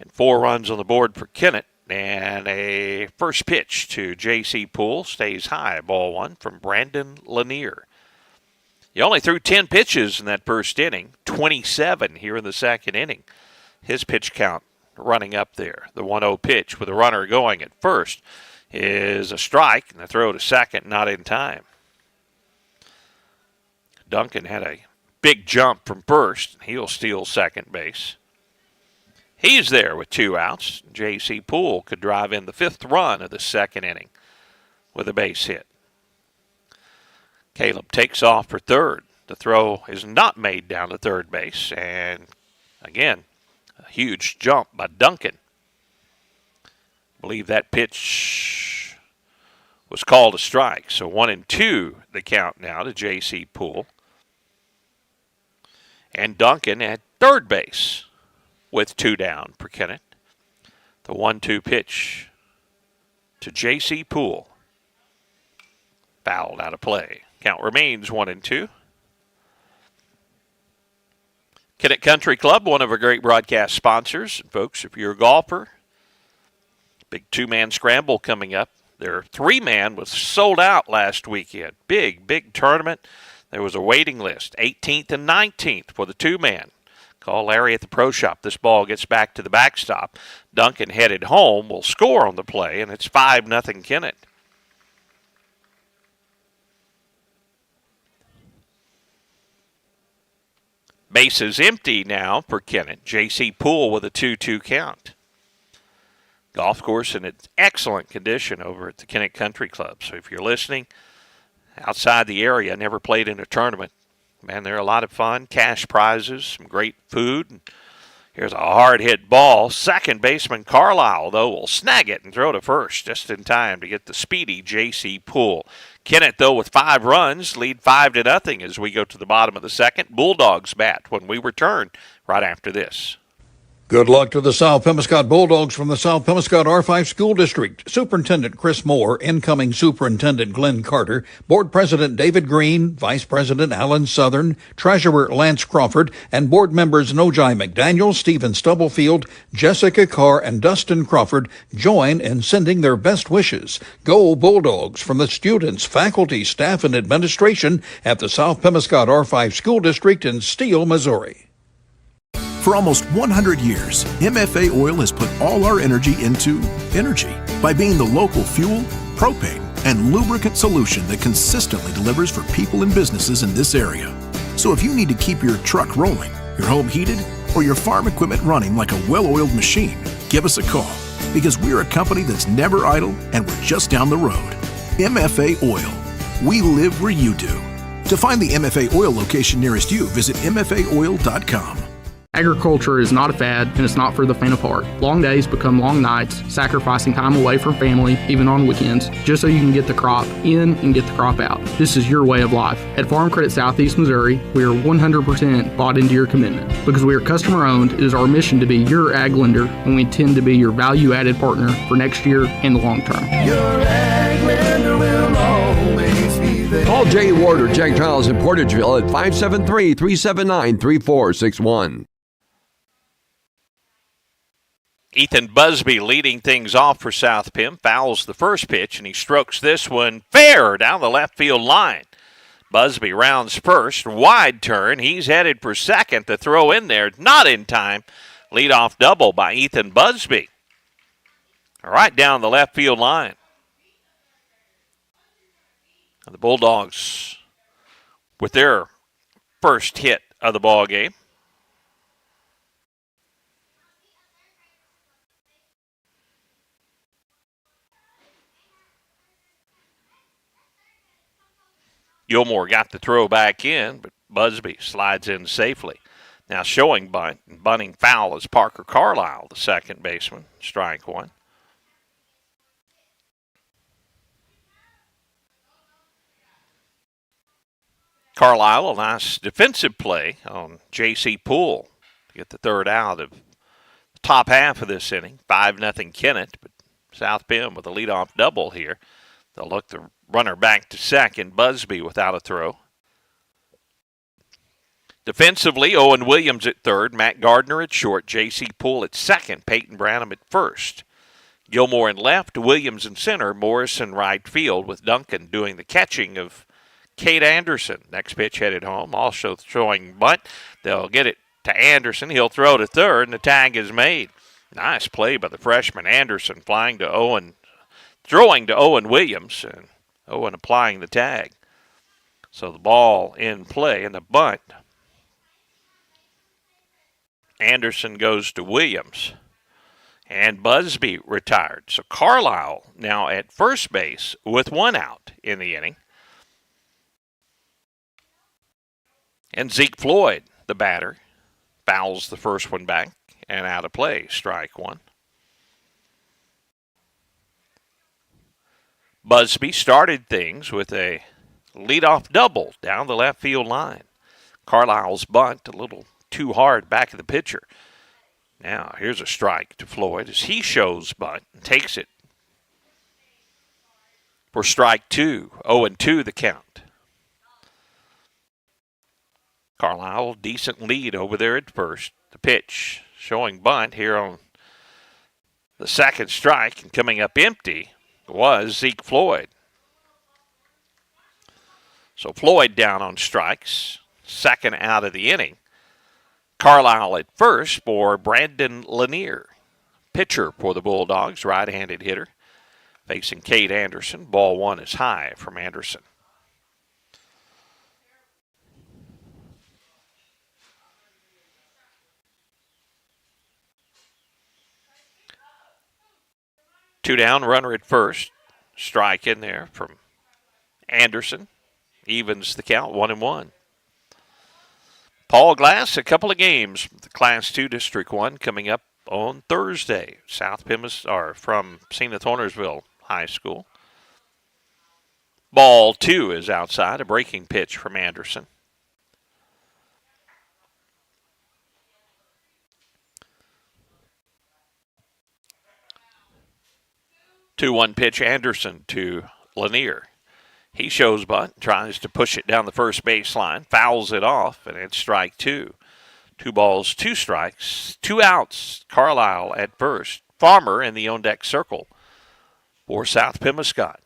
and 4 runs on the board for Kennett. And a first pitch to J.C. Poole stays high, ball 1 from Brandon Lanier. He only threw 10 pitches in that first inning, 27 here in the second inning. His pitch count running up there. The 1-0 pitch with a runner going at first is a strike, and the throw to second not in time. Duncan had a big jump from first. He'll steal second base. He's there with 2 outs. J.C. Poole could drive in the 5th run of the second inning with a base hit. Caleb takes off for third. The throw is not made down to third base. And again, a huge jump by Duncan. I believe that pitch was called a strike. So 1-2 the count now to J.C. Poole. And Duncan at third base with 2 down for Kennett. The 1-2 pitch to J.C. Poole. Fouled out of play. Count remains 1-2. Kennett Country Club, one of our great broadcast sponsors. Folks, if you're a golfer, big 2-man scramble coming up. Their 3-man was sold out last weekend. Big tournament. There was a waiting list, 18th and 19th for the 2-man. Call Larry at the pro shop. This ball gets back to the backstop. Duncan headed home, will score on the play, and it's 5-0 Kennett. Bases empty now for Kennett. J.C. Poole with a 2-2 count. Golf course in its excellent condition over at the Kennett Country Club. So if you're listening outside the area, never played in a tournament, man, they're a lot of fun. Cash prizes, some great food. Here's a hard-hit ball. Second baseman Carlisle, though, will snag it and throw to first just in time to get the speedy J.C. Poole. Kennett, though, with 5 runs, lead 5-0 as we go to the bottom of the second. Bulldogs bat when we return right after this. Good luck to the South Pemiscot Bulldogs from the South Pemiscot R5 School District. Superintendent Chris Moore, incoming Superintendent Glenn Carter, Board President David Green, Vice President Alan Southern, Treasurer Lance Crawford, and board members Nojai McDaniel, Stephen Stubblefield, Jessica Carr, and Dustin Crawford join in sending their best wishes. Go Bulldogs from the students, faculty, staff, and administration at the South Pemiscot R5 School District in Steele, Missouri. For almost 100 years, MFA Oil has put all our energy into energy by being the local fuel, propane, and lubricant solution that consistently delivers for people and businesses in this area. So if you need to keep your truck rolling, your home heated, or your farm equipment running like a well-oiled machine, give us a call because we're a company that's never idle and we're just down the road. MFA Oil. We live where you do. To find the MFA Oil location nearest you, visit mfaoil.com. Agriculture is not a fad, and it's not for the faint of heart. Long days become long nights, sacrificing time away from family, even on weekends, just so you can get the crop in and get the crop out. This is your way of life. At Farm Credit Southeast Missouri, we are 100% bought into your commitment. Because we are customer-owned, it is our mission to be your ag lender, and we intend to be your value-added partner for next year and the long term. Your ag lender will always be there. Call Jay Ward or Jack Giles in Portageville at 573-379-3461. Ethan Busby leading things off for South Pem. Fouls the first pitch, and he strokes this one fair down the left field line. Busby rounds first, wide turn. He's headed for second. The throw in there, not in time. Leadoff double by Ethan Busby. Right down the left field line. And the Bulldogs with their first hit of the ball game. Gilmore got the throw back in, but Busby slides in safely. Now showing bunt and bunting foul is Parker Carlisle, the second baseman. Strike one. Carlisle, a nice defensive play on J.C. Poole to get the third out of the top half of this inning. 5-0 Kennett, but South Pem with a leadoff double here. They'll look the runner back to second. Busby without a throw. Defensively, Owen Williams at third, Matt Gardner at short, J.C. Poole at second, Peyton Branham at first. Gilmore in left, Williams in center, Morris in right field, with Duncan doing the catching of Cade Anderson. Next pitch headed home, also throwing bunt. They'll get it to Anderson. He'll throw to third, and the tag is made. Nice play by the freshman Anderson, flying to Owen Throwing to Owen Williams, and Owen applying the tag. So the ball in play and the bunt. Anderson goes to Williams. And Busby retired. So Carlisle now at first base with one out in the inning. And Zeke Floyd, the batter, fouls the first one back and out of play. Strike one. Busby started things with a leadoff double down the left field line. Carlisle's bunt a little too hard back of the pitcher. Now, here's a strike to Floyd as he shows bunt and takes it for strike two. 0-2 the count. Carlisle, decent lead over there at first. The pitch showing bunt here on the second strike, and coming up empty was Zeke Floyd. So Floyd down on strikes, second out of the inning. Carlisle at first for Brandon Lanier. Pitcher for the Bulldogs, right-handed hitter. Facing Cade Anderson. Ball one is high from Anderson. Two down, runner at first. Strike in there from Anderson. Evens the count, 1-1. Paul Glass, a couple of games from the Class 2 District 1 coming up on Thursday. South Pemiscot, or from St. Thornersville High School. Ball two is outside, a breaking pitch from Anderson. Two-one pitch, Anderson to Lanier. He shows bunt, tries to push it down the first baseline, fouls it off, and it's strike two. 2 balls, 2 strikes, 2 outs. Carlisle at first. Farmer in the on-deck circle for South Pemiscot.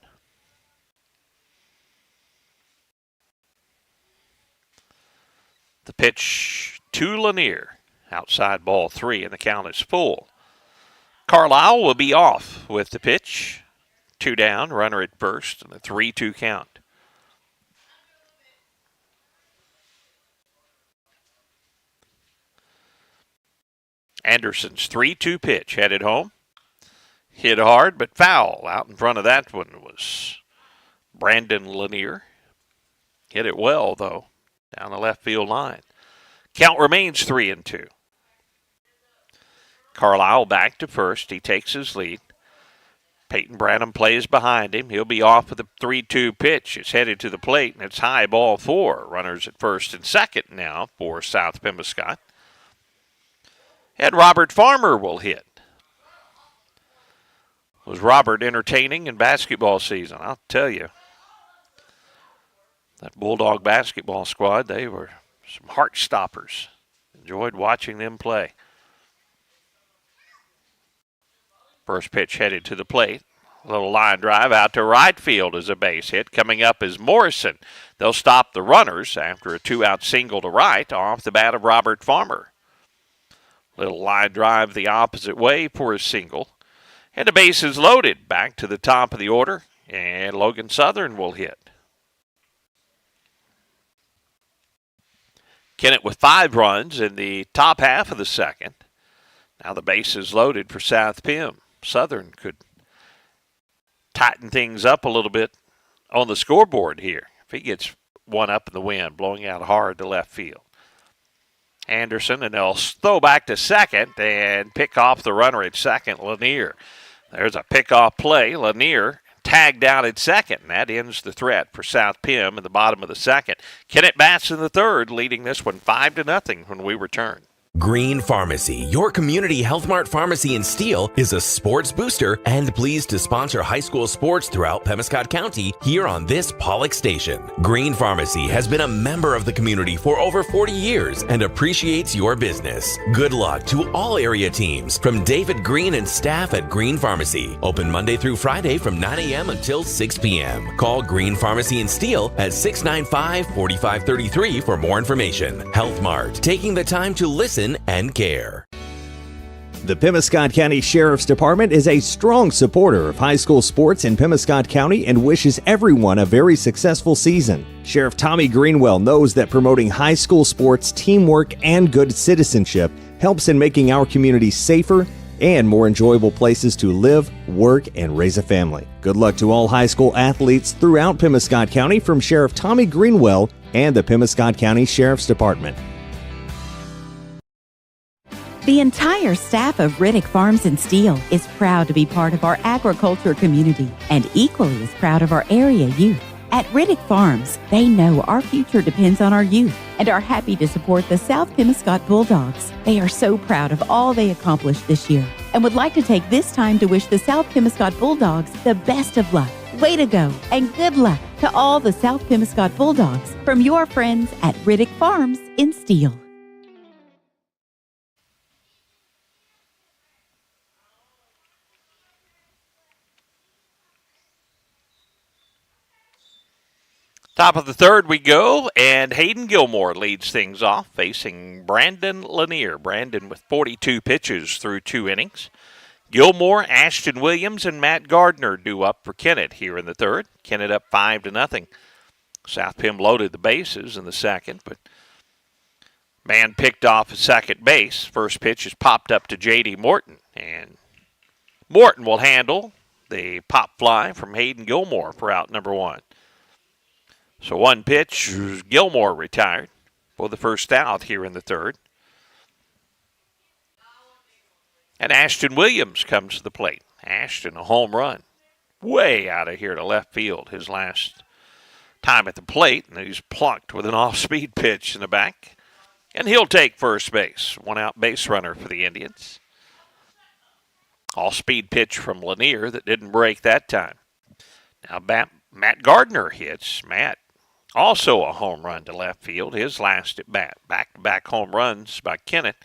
The pitch to Lanier. Outside ball 3, and the count is full. Carlisle will be off with the pitch. 2 down, runner at first, and a 3-2 count. Anderson's 3-2 pitch headed home. Hit hard, but foul. Out in front of that one was Brandon Lanier. Hit it well, though, down the left field line. Count remains 3-2. Carlisle back to first. He takes his lead. Peyton Branham plays behind him. He'll be off with a 3-2 pitch. It's headed to the plate, and it's high, ball 4. Runners at first and second now for South Pemiscot. And Robert Farmer will hit. Was Robert entertaining in basketball season? I'll tell you. That Bulldog basketball squad, they were some heart stoppers. Enjoyed watching them play. First pitch headed to the plate. A little line drive out to right field as a base hit. Coming up is Morrison. They'll stop the runners after a 2-out single to right off the bat of Robert Farmer. Little line drive the opposite way for a single. And the base is loaded. Back to the top of the order. And Logan Southern will hit. Kennett with 5 runs in the top half of the second. Now the base is loaded for South Pem. Southern could tighten things up a little bit on the scoreboard here. If he gets one up in the wind, blowing out hard to left field. Anderson, and they'll throw back to second and pick off the runner at second, Lanier. There's a pickoff play. Lanier tagged out at second, and that ends the threat for South Pem in the bottom of the second. Kennett bats in the third, leading this one 5-0 when we return. Green Pharmacy, your community Health Mart pharmacy in Steele, is a sports booster and pleased to sponsor high school sports throughout Pemiscot County here on this Pollock station. Green Pharmacy has been a member of the community for over 40 years and appreciates your business. Good luck to all area teams from David Green and staff at Green Pharmacy. Open Monday through Friday from 9 a.m. until 6 p.m. Call Green Pharmacy in Steele at 695-4533 for more information. Health Mart, taking the time to listen and care. The Pemiscot County Sheriff's Department is a strong supporter of high school sports in Pemiscot County and wishes everyone a very successful season. Sheriff Tommy Greenwell knows that promoting high school sports, teamwork, and good citizenship helps in making our community safer and more enjoyable places to live, work, and raise a family. Good luck to all high school athletes throughout Pemiscot County from Sheriff Tommy Greenwell and the Pemiscot County Sheriff's Department. The entire staff of Riddick Farms in Steele is proud to be part of our agriculture community and equally as proud of our area youth. At Riddick Farms, they know our future depends on our youth and are happy to support the South Pemiscot Bulldogs. They are so proud of all they accomplished this year and would like to take this time to wish the South Pemiscot Bulldogs the best of luck. Way to go and good luck to all the South Pemiscot Bulldogs from your friends at Riddick Farms in Steele. Top of the third we go, and Hayden Gilmore leads things off, facing Brandon Lanier. Brandon with 42 pitches through 2 innings. Gilmore, Ashton Williams, and Matt Gardner due up for Kennett here in the third. Kennett up 5-0. South Pem loaded the bases in the second, but man picked off at second base. First pitch is popped up to J.D. Morton, and Morton will handle the pop fly from Hayden Gilmore for out number 1. So 1 pitch, Gilmore retired for the first out here in the third. And Ashton Williams comes to the plate. Ashton, a home run. Way out of here to left field his last time at the plate. And he's plucked with an off-speed pitch in the back. And he'll take first base. 1-out base runner for the Indians. Off-speed pitch from Lanier that didn't break that time. Now Matt Gardner hits. Matt, also a home run to left field, his last at bat. Back-to-back home runs by Kennett,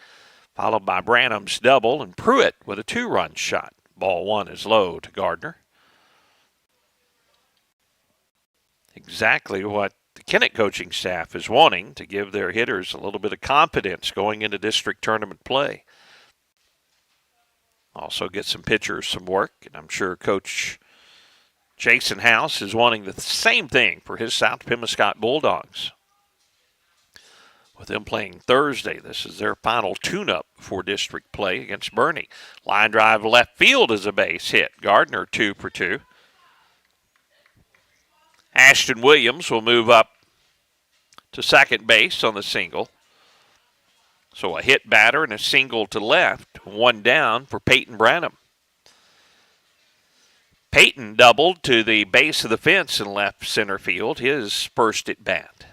followed by Branham's double, and Pruitt with a 2-run shot. Ball 1 is low to Gardner. Exactly what the Kennett coaching staff is wanting, to give their hitters a little bit of confidence going into district tournament play. Also get some pitchers some work, and I'm sure Coach Jason House is wanting the same thing for his South Pemiscot Bulldogs. With them playing Thursday, this is their final tune-up for district play against Bernie. Line drive left field is a base hit. Gardner 2 for 2. Ashton Williams will move up to second base on the single. So a hit batter and a single to left. 1 down for Peyton Branham. Peyton doubled to the base of the fence in left center field, his first at bat.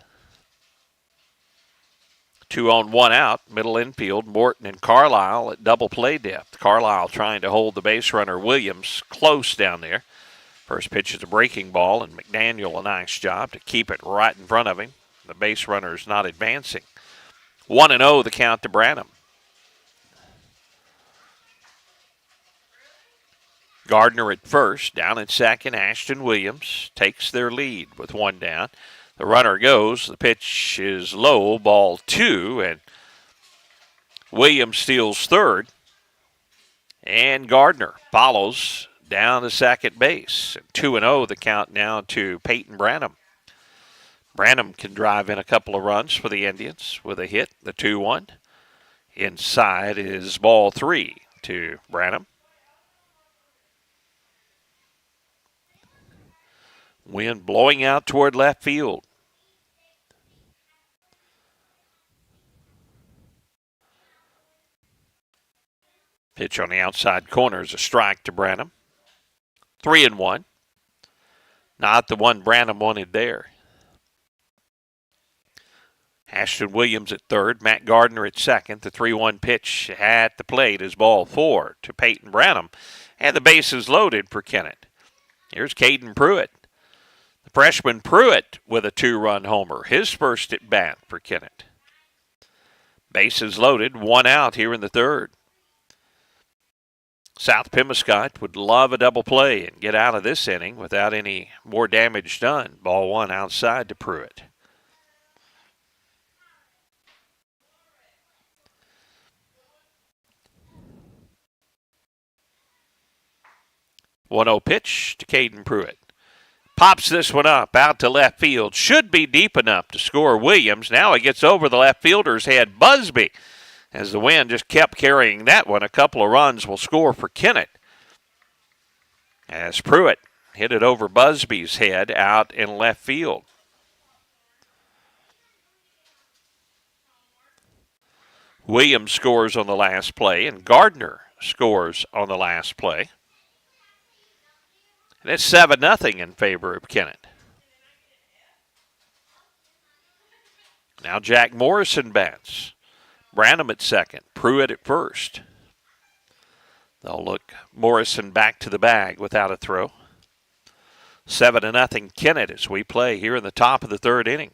2 on 1 out, middle infield, Morton and Carlisle at double play depth. Carlisle trying to hold the base runner Williams close down there. First pitch is a breaking ball, and McDaniel a nice job to keep it right in front of him. The base runner is not advancing. 1-0 the count to Branham. Gardner at first, down at second. Ashton Williams takes their lead with 1 down. The runner goes. The pitch is low, ball 2, and Williams steals third. And Gardner follows down to second base. 2-0 the count now to Peyton Branham. Branham can drive in a couple of runs for the Indians with a hit, the 2-1. Inside is ball 3 to Branham. Wind blowing out toward left field. Pitch on the outside corner is a strike to Branham. 3-1. Not the one Branham wanted there. Ashton Williams at third, Matt Gardner at second. The 3-1 pitch at the plate is ball 4 to Peyton Branham. And the base is loaded for Kennett. Here's Caden Pruitt. The freshman Pruitt with a 2-run homer. His first at bat for Kennett. Bases loaded, 1 out here in the third. South Pemiscot would love a double play and get out of this inning without any more damage done. Ball 1 outside to Pruitt. 1-0 pitch to Caden Pruitt. Pops this one up out to left field. Should be deep enough to score Williams. Now he gets over the left fielder's head. Busby, as the wind just kept carrying that one. A couple of runs will score for Kennett, as Pruitt hit it over Busby's head out in left field. Williams scores on the last play, and Gardner scores on the last play. And it's 7-0 in favor of Kennett. Now Jack Morrison bats. Branham at second, Pruitt at first. They'll look Morrison back to the bag without a throw. 7-0 Kennett as we play here in the top of the third inning.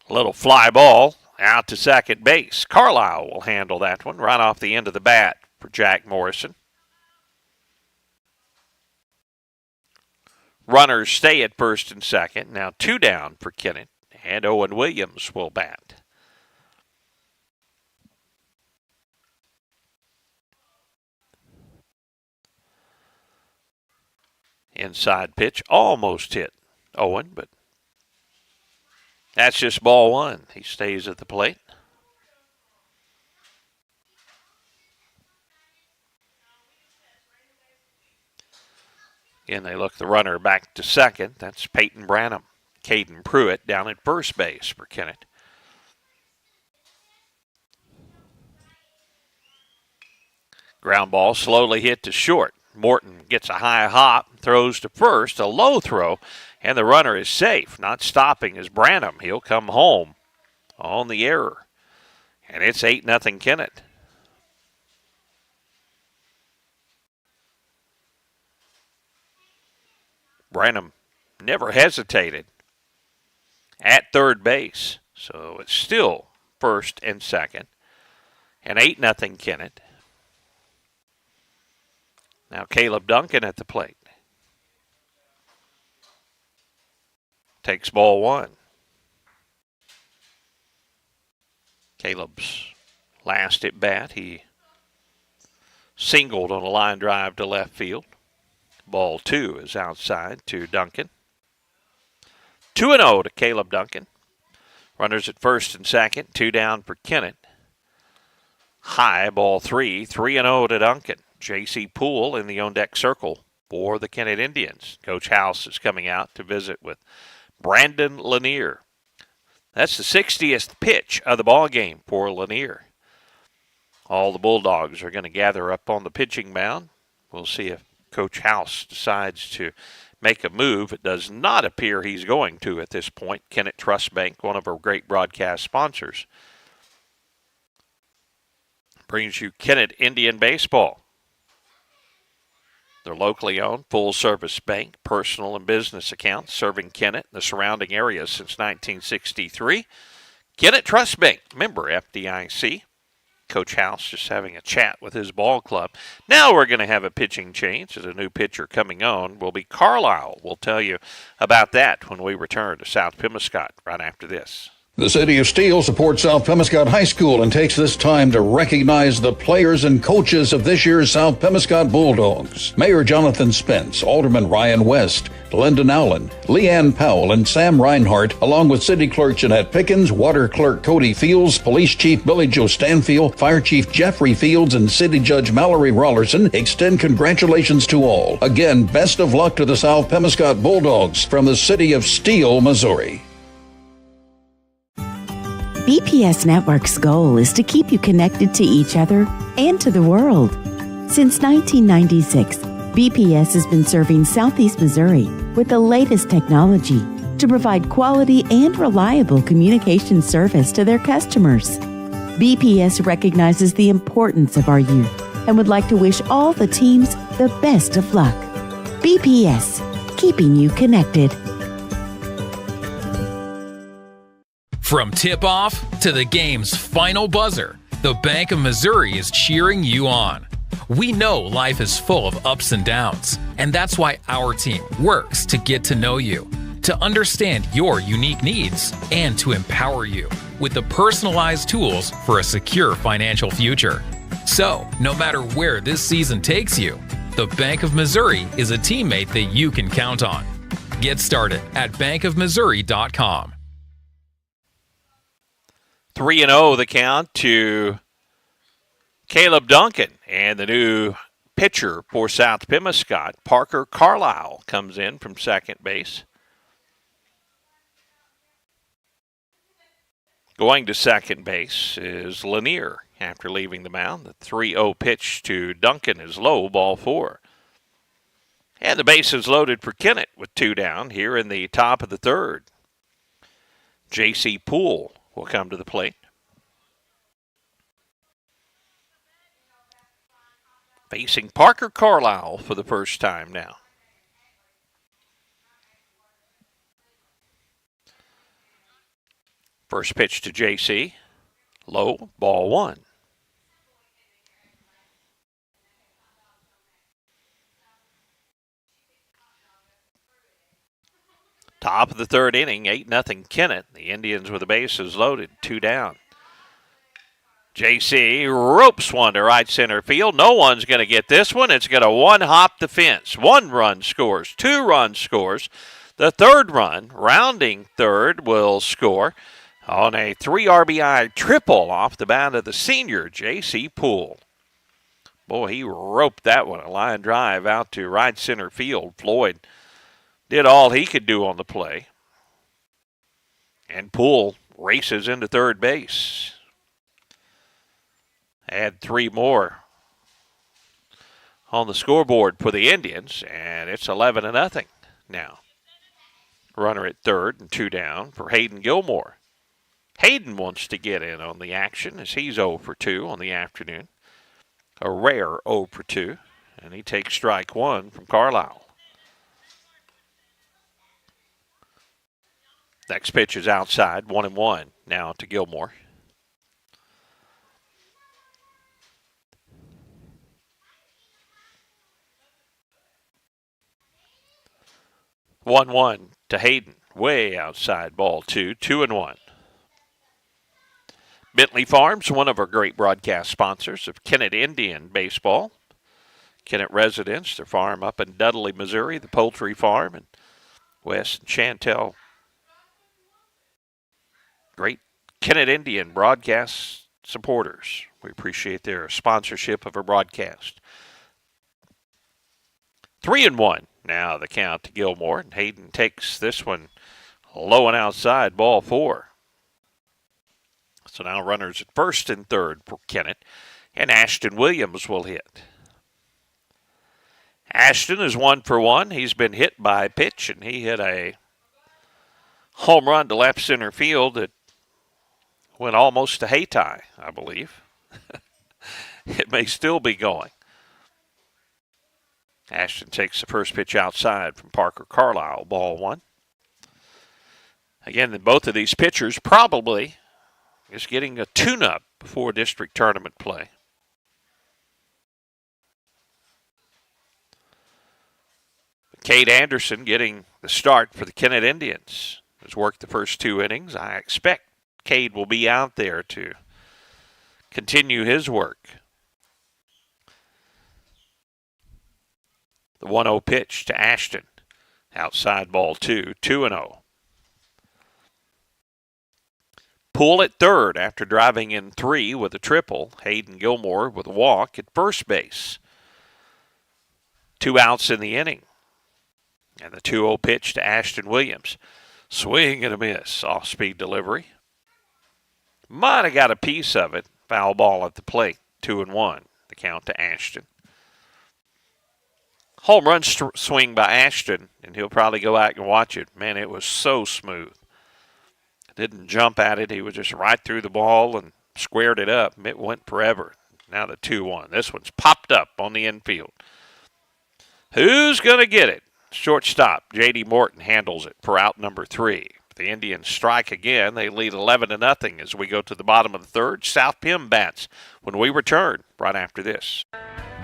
A little fly ball out to second base. Carlisle will handle that one right off the end of the bat for Jack Morrison. Runners stay at first and second. Now 2 down for Kennett, and Owen Williams will bat. Inside pitch almost hit Owen, but that's just ball one. He stays at the plate. Again, they look the runner back to second. That's Peyton Branham. Caden Pruitt down at first base for Kennett. Ground ball slowly hit to short. Morton gets a high hop, throws to first, a low throw, and the runner is safe. Not stopping is Branham. He'll come home on the error. And it's 8-0 Kennett. Branham never hesitated at third base, so it's still first and second. And 8-0 Kennett. Now Caleb Duncan at the plate. Takes ball one. Caleb's last at bat, he singled on a line drive to left field. Ball two is outside to Duncan. 2-0 to Caleb Duncan. Runners at first and second, 2 down for Kennett. High, ball three, 3-0 to Duncan. J.C. Poole in the on-deck circle for the Kennett Indians. Coach House is coming out to visit with Brandon Lanier. That's the 60th pitch of the ball game for Lanier. All the Bulldogs are going to gather up on the pitching mound. We'll see if Coach House decides to make a move. It does not appear he's going to at this point. Kennett Trust Bank, one of our great broadcast sponsors, brings you Kennett Indian Baseball. They're locally owned, full-service bank, personal and business accounts, serving Kennett and the surrounding areas since 1963. Kennett Trust Bank, member FDIC. Coach House just having a chat with his ball club. Now we're going to have a pitching change as a new pitcher coming on will be Carlisle. We'll tell you about that when we return to South Pemiscot right after this. The City of Steele supports South Pemiscot High School and takes this time to recognize the players and coaches of this year's South Pemiscot Bulldogs. Mayor Jonathan Spence, Alderman Ryan West, Lyndon Allen, Leanne Powell, and Sam Reinhart, along with City Clerk Jeanette Pickens, Water Clerk Cody Fields, Police Chief Billy Joe Stanfield, Fire Chief Jeffrey Fields, and City Judge Mallory Rollerson, extend congratulations to all. Again, best of luck to the South Pemiscot Bulldogs from the City of Steele, Missouri. BPS Network's goal is to keep you connected to each other and to the world. Since 1996, BPS has been serving Southeast Missouri with the latest technology to provide quality and reliable communication service to their customers. BPS recognizes the importance of our youth and would like to wish all the teams the best of luck. BPS, keeping you connected. From tip-off to the game's final buzzer, the Bank of Missouri is cheering you on. We know life is full of ups and downs, and that's why our team works to get to know you, to understand your unique needs, and to empower you with the personalized tools for a secure financial future. So, no matter where this season takes you, The Bank of Missouri is a teammate that you can count on. Get started at bankofmissouri.com. 3-0 the count to Caleb Duncan, and the new pitcher for South Pemiscot, Parker Carlisle, comes in from second base. Going to second base is Lanier after leaving the mound. The 3-0 pitch to Duncan is low, ball 4. And the base is loaded for Kennett with 2 down here in the top of the third. J.C. Poole will come to the plate. Facing Parker Carlisle for the first time now. First pitch to J.C. Low, ball 1. Top of the third inning, 8-0 Kennett. The Indians with the bases loaded, 2 down. J.C. ropes one to right center field. No one's going to get this one. It's going to one-hop the fence. 1 run scores, 2 run scores. The third run, rounding third, will score on a 3 RBI triple off the bat of the senior, J.C. Poole. Boy, he roped that one, a line drive out to right center field. Floyd did all he could do on the play. And Poole races into third base. Add 3 more on the scoreboard for the Indians, and it's 11-0 now. Runner at third and 2 down for Hayden Gilmore. Hayden wants to get in on the action as he's 0 for 2 on the afternoon. A rare 0 for 2, and he takes strike 1 from Carlisle. Next pitch is outside, 1-1 now to Gilmore. One to Hayden, way outside, ball 2, 2-1. Bentley Farms, one of our great broadcast sponsors of Kennett Indian Baseball. Kennett residents, their farm up in Dudley, Missouri, the poultry farm, and Wes and Chantel. Great Kennett Indian broadcast supporters. We appreciate their sponsorship of our broadcast. 3-1 now the count to Gilmore, and Hayden takes this one low and outside, ball 4. So now runners at first and third for Kennett, and Ashton Williams will hit. Ashton is 1 for 1. He's been hit by a pitch, and he hit a home run to left center field that went almost to Hayti, I believe. It may still be going. Ashton takes the first pitch outside from Parker Carlisle, ball 1. Again, both of these pitchers probably is getting a tune-up before district tournament play. Cade Anderson getting the start for the Kennett Indians. Has worked the first 2 innings. I expect Cade will be out there to continue his work. The 1-0 pitch to Ashton. Outside, ball 2, 2-0. Poole at third after driving in 3 with a triple. Hayden Gilmore with a walk at first base. 2 outs in the inning. And the 2-0 pitch to Ashton Williams. Swing and a miss. Off-speed delivery. Might have got a piece of it. Foul ball at the plate. 2-1. The count to Ashton. Home run swing by Ashton, and he'll probably go back and watch it. Man, it was so smooth. Didn't jump at it. He was just right through the ball and squared it up. It went forever. Now the 2-1. This one's popped up on the infield. Who's going to get it? Shortstop J.D. Morton handles it for out number 3. The Indians strike again. They lead 11-0 as we go to the bottom of the third. South Pem bats when we return right after this.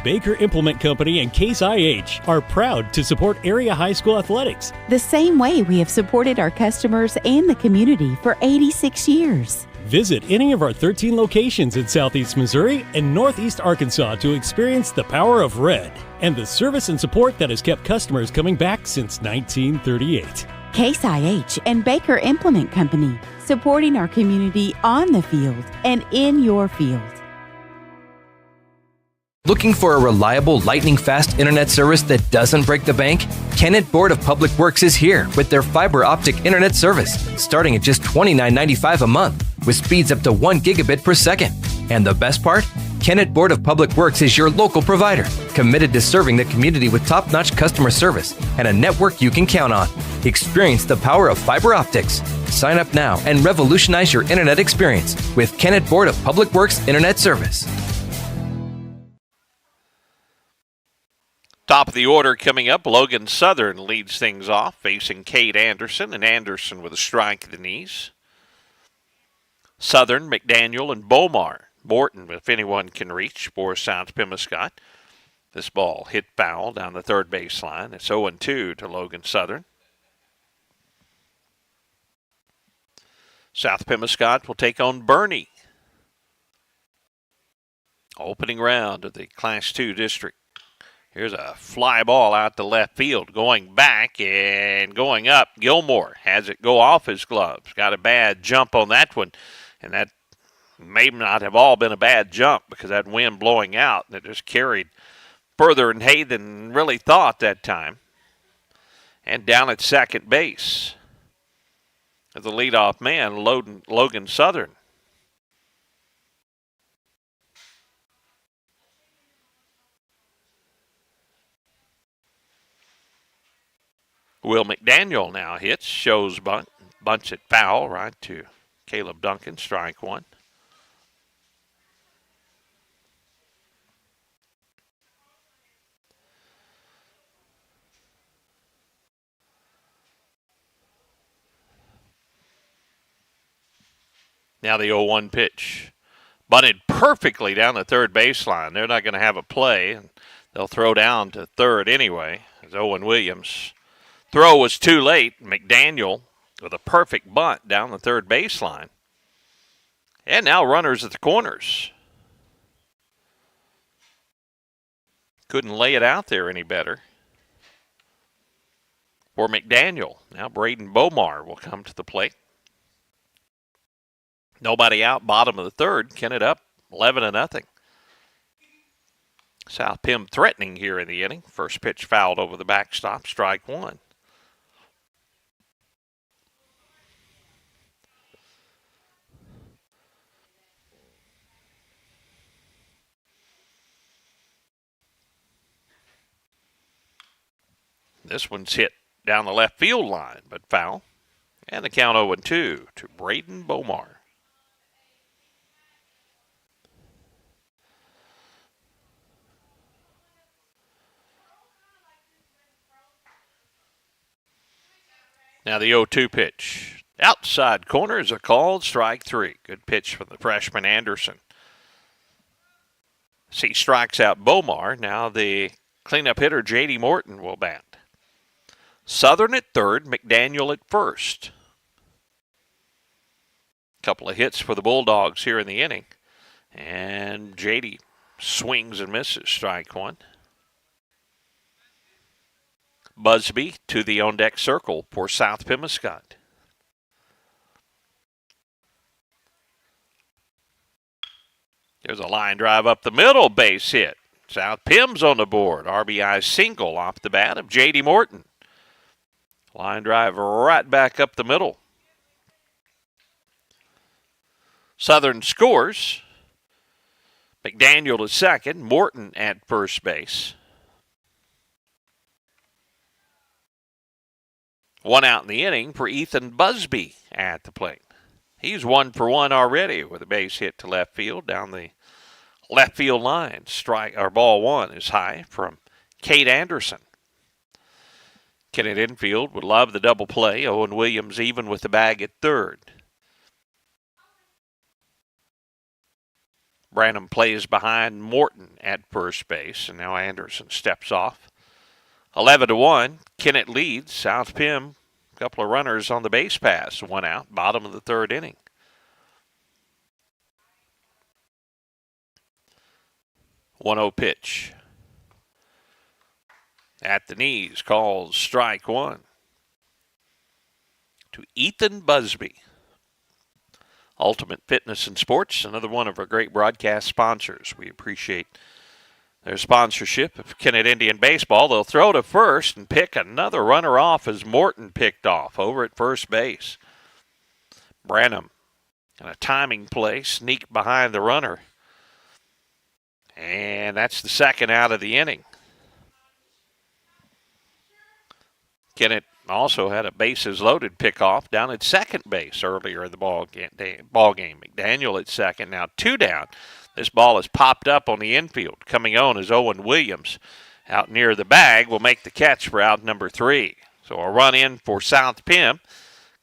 Baker Implement Company and Case IH are proud to support area high school athletics. The same way we have supported our customers and the community for 86 years. Visit any of our 13 locations in Southeast Missouri and Northeast Arkansas to experience the power of red and the service and support that has kept customers coming back since 1938. Case IH and Baker Implement Company, supporting our community on the field and in your field. Looking for a reliable, lightning-fast internet service that doesn't break the bank? Kennett Board of Public Works is here with their fiber optic internet service, starting at just $29.95 a month, with speeds up to 1 gigabit per second. And the best part? Kennett Board of Public Works is your local provider, committed to serving the community with top-notch customer service and a network you can count on. Experience the power of fiber optics. Sign up now and revolutionize your internet experience with Kennett Board of Public Works Internet Service. Top of the order coming up, Logan Southern leads things off, facing Cade Anderson, and Anderson with a strike at the knees. Southern, McDaniel, and Bomar. Morton, if anyone can reach, for South Pemiscot. This ball hit foul down the third baseline. It's 0-2 to Logan Southern. South Pemiscot will take on Bernie. Opening round of the Class 2 district. Here's a fly ball out to left field, going back and going up. Gilmore has it go off his gloves. Got a bad jump on that one, and that may not have all been a bad jump because that wind blowing out, and it just carried further in hay than really thought that time. And down at second base, the leadoff man, Logan Southern. Will McDaniel now hits, shows bunts it foul right to Caleb Duncan, strike one. Now the 0-1 pitch. Bunted perfectly down the third baseline. They're not going to have a play, and they'll throw down to third anyway. As Owen Williams' throw was too late. McDaniel with a perfect bunt down the third baseline. And now runners at the corners. Couldn't lay it out there any better for McDaniel. Now Braden Bomar will come to the plate. Nobody out, bottom of the third. Kennett up 11-0. South Pem threatening here in the inning. First pitch fouled over the backstop, strike one. This one's hit down the left field line, but foul. And the count 0-2 to Braden Bomar. Now the 0-2 pitch. Outside corner is a called strike three. Good pitch from the freshman Anderson. He strikes out Bomar. Now the cleanup hitter J.D. Morton will bat. Southern at third, McDaniel at first. Couple of hits for the Bulldogs here in the inning. And J.D. swings and misses, strike one. Busby to the on-deck circle for South Pemiscot. There's a line drive up the middle, base hit. South Pem's on the board. RBI single off the bat of J.D. Morton. Line drive right back up the middle. Southern scores. McDaniel to second. Morton at first base. One out in the inning for Ethan Busby at the plate. He's 1 for 1 already with a base hit to left field down the left field line. Ball one is high from Cade Anderson. Kennett infield would love the double play. Owen Williams even with the bag at third. Branham plays behind Morton at first base, and now Anderson steps off. 11-1, Kennett leads. South Pem, a couple of runners on the base pass. One out, bottom of the third inning. 1-0 pitch. At the knees, calls strike one to Ethan Busby. Ultimate Fitness and Sports, another one of our great broadcast sponsors. We appreciate their sponsorship of Kennett Indian Baseball. They'll throw to first and pick another runner off as Morton picked off over at first base. Branham in a timing play, sneaked behind the runner. And that's the second out of the inning. Kennett also had a bases-loaded pickoff down at second base earlier in the ball game. McDaniel at second, now 2 down. This ball is popped up on the infield. Coming on is Owen Williams. Out near the bag will make the catch for out number 3. So a run in for South Pem.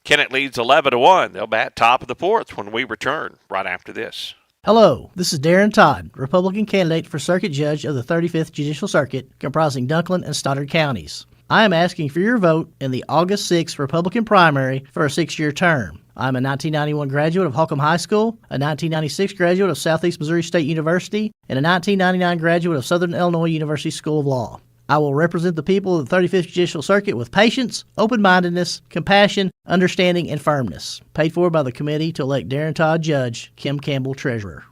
Kennett leads 11-1. They'll bat top of the 4th when we return right after this. Hello, this is Darren Todd, Republican candidate for Circuit Judge of the 35th Judicial Circuit, comprising Dunklin and Stoddard counties. I am asking for your vote in the August 6th Republican primary for a 6-year term. I'm a 1991 graduate of Holcomb High School, a 1996 graduate of Southeast Missouri State University, and a 1999 graduate of Southern Illinois University School of Law. I will represent the people of the 35th Judicial Circuit with patience, open-mindedness, compassion, understanding, and firmness. Paid for by the committee to elect Darren Todd Judge, Kim Campbell Treasurer.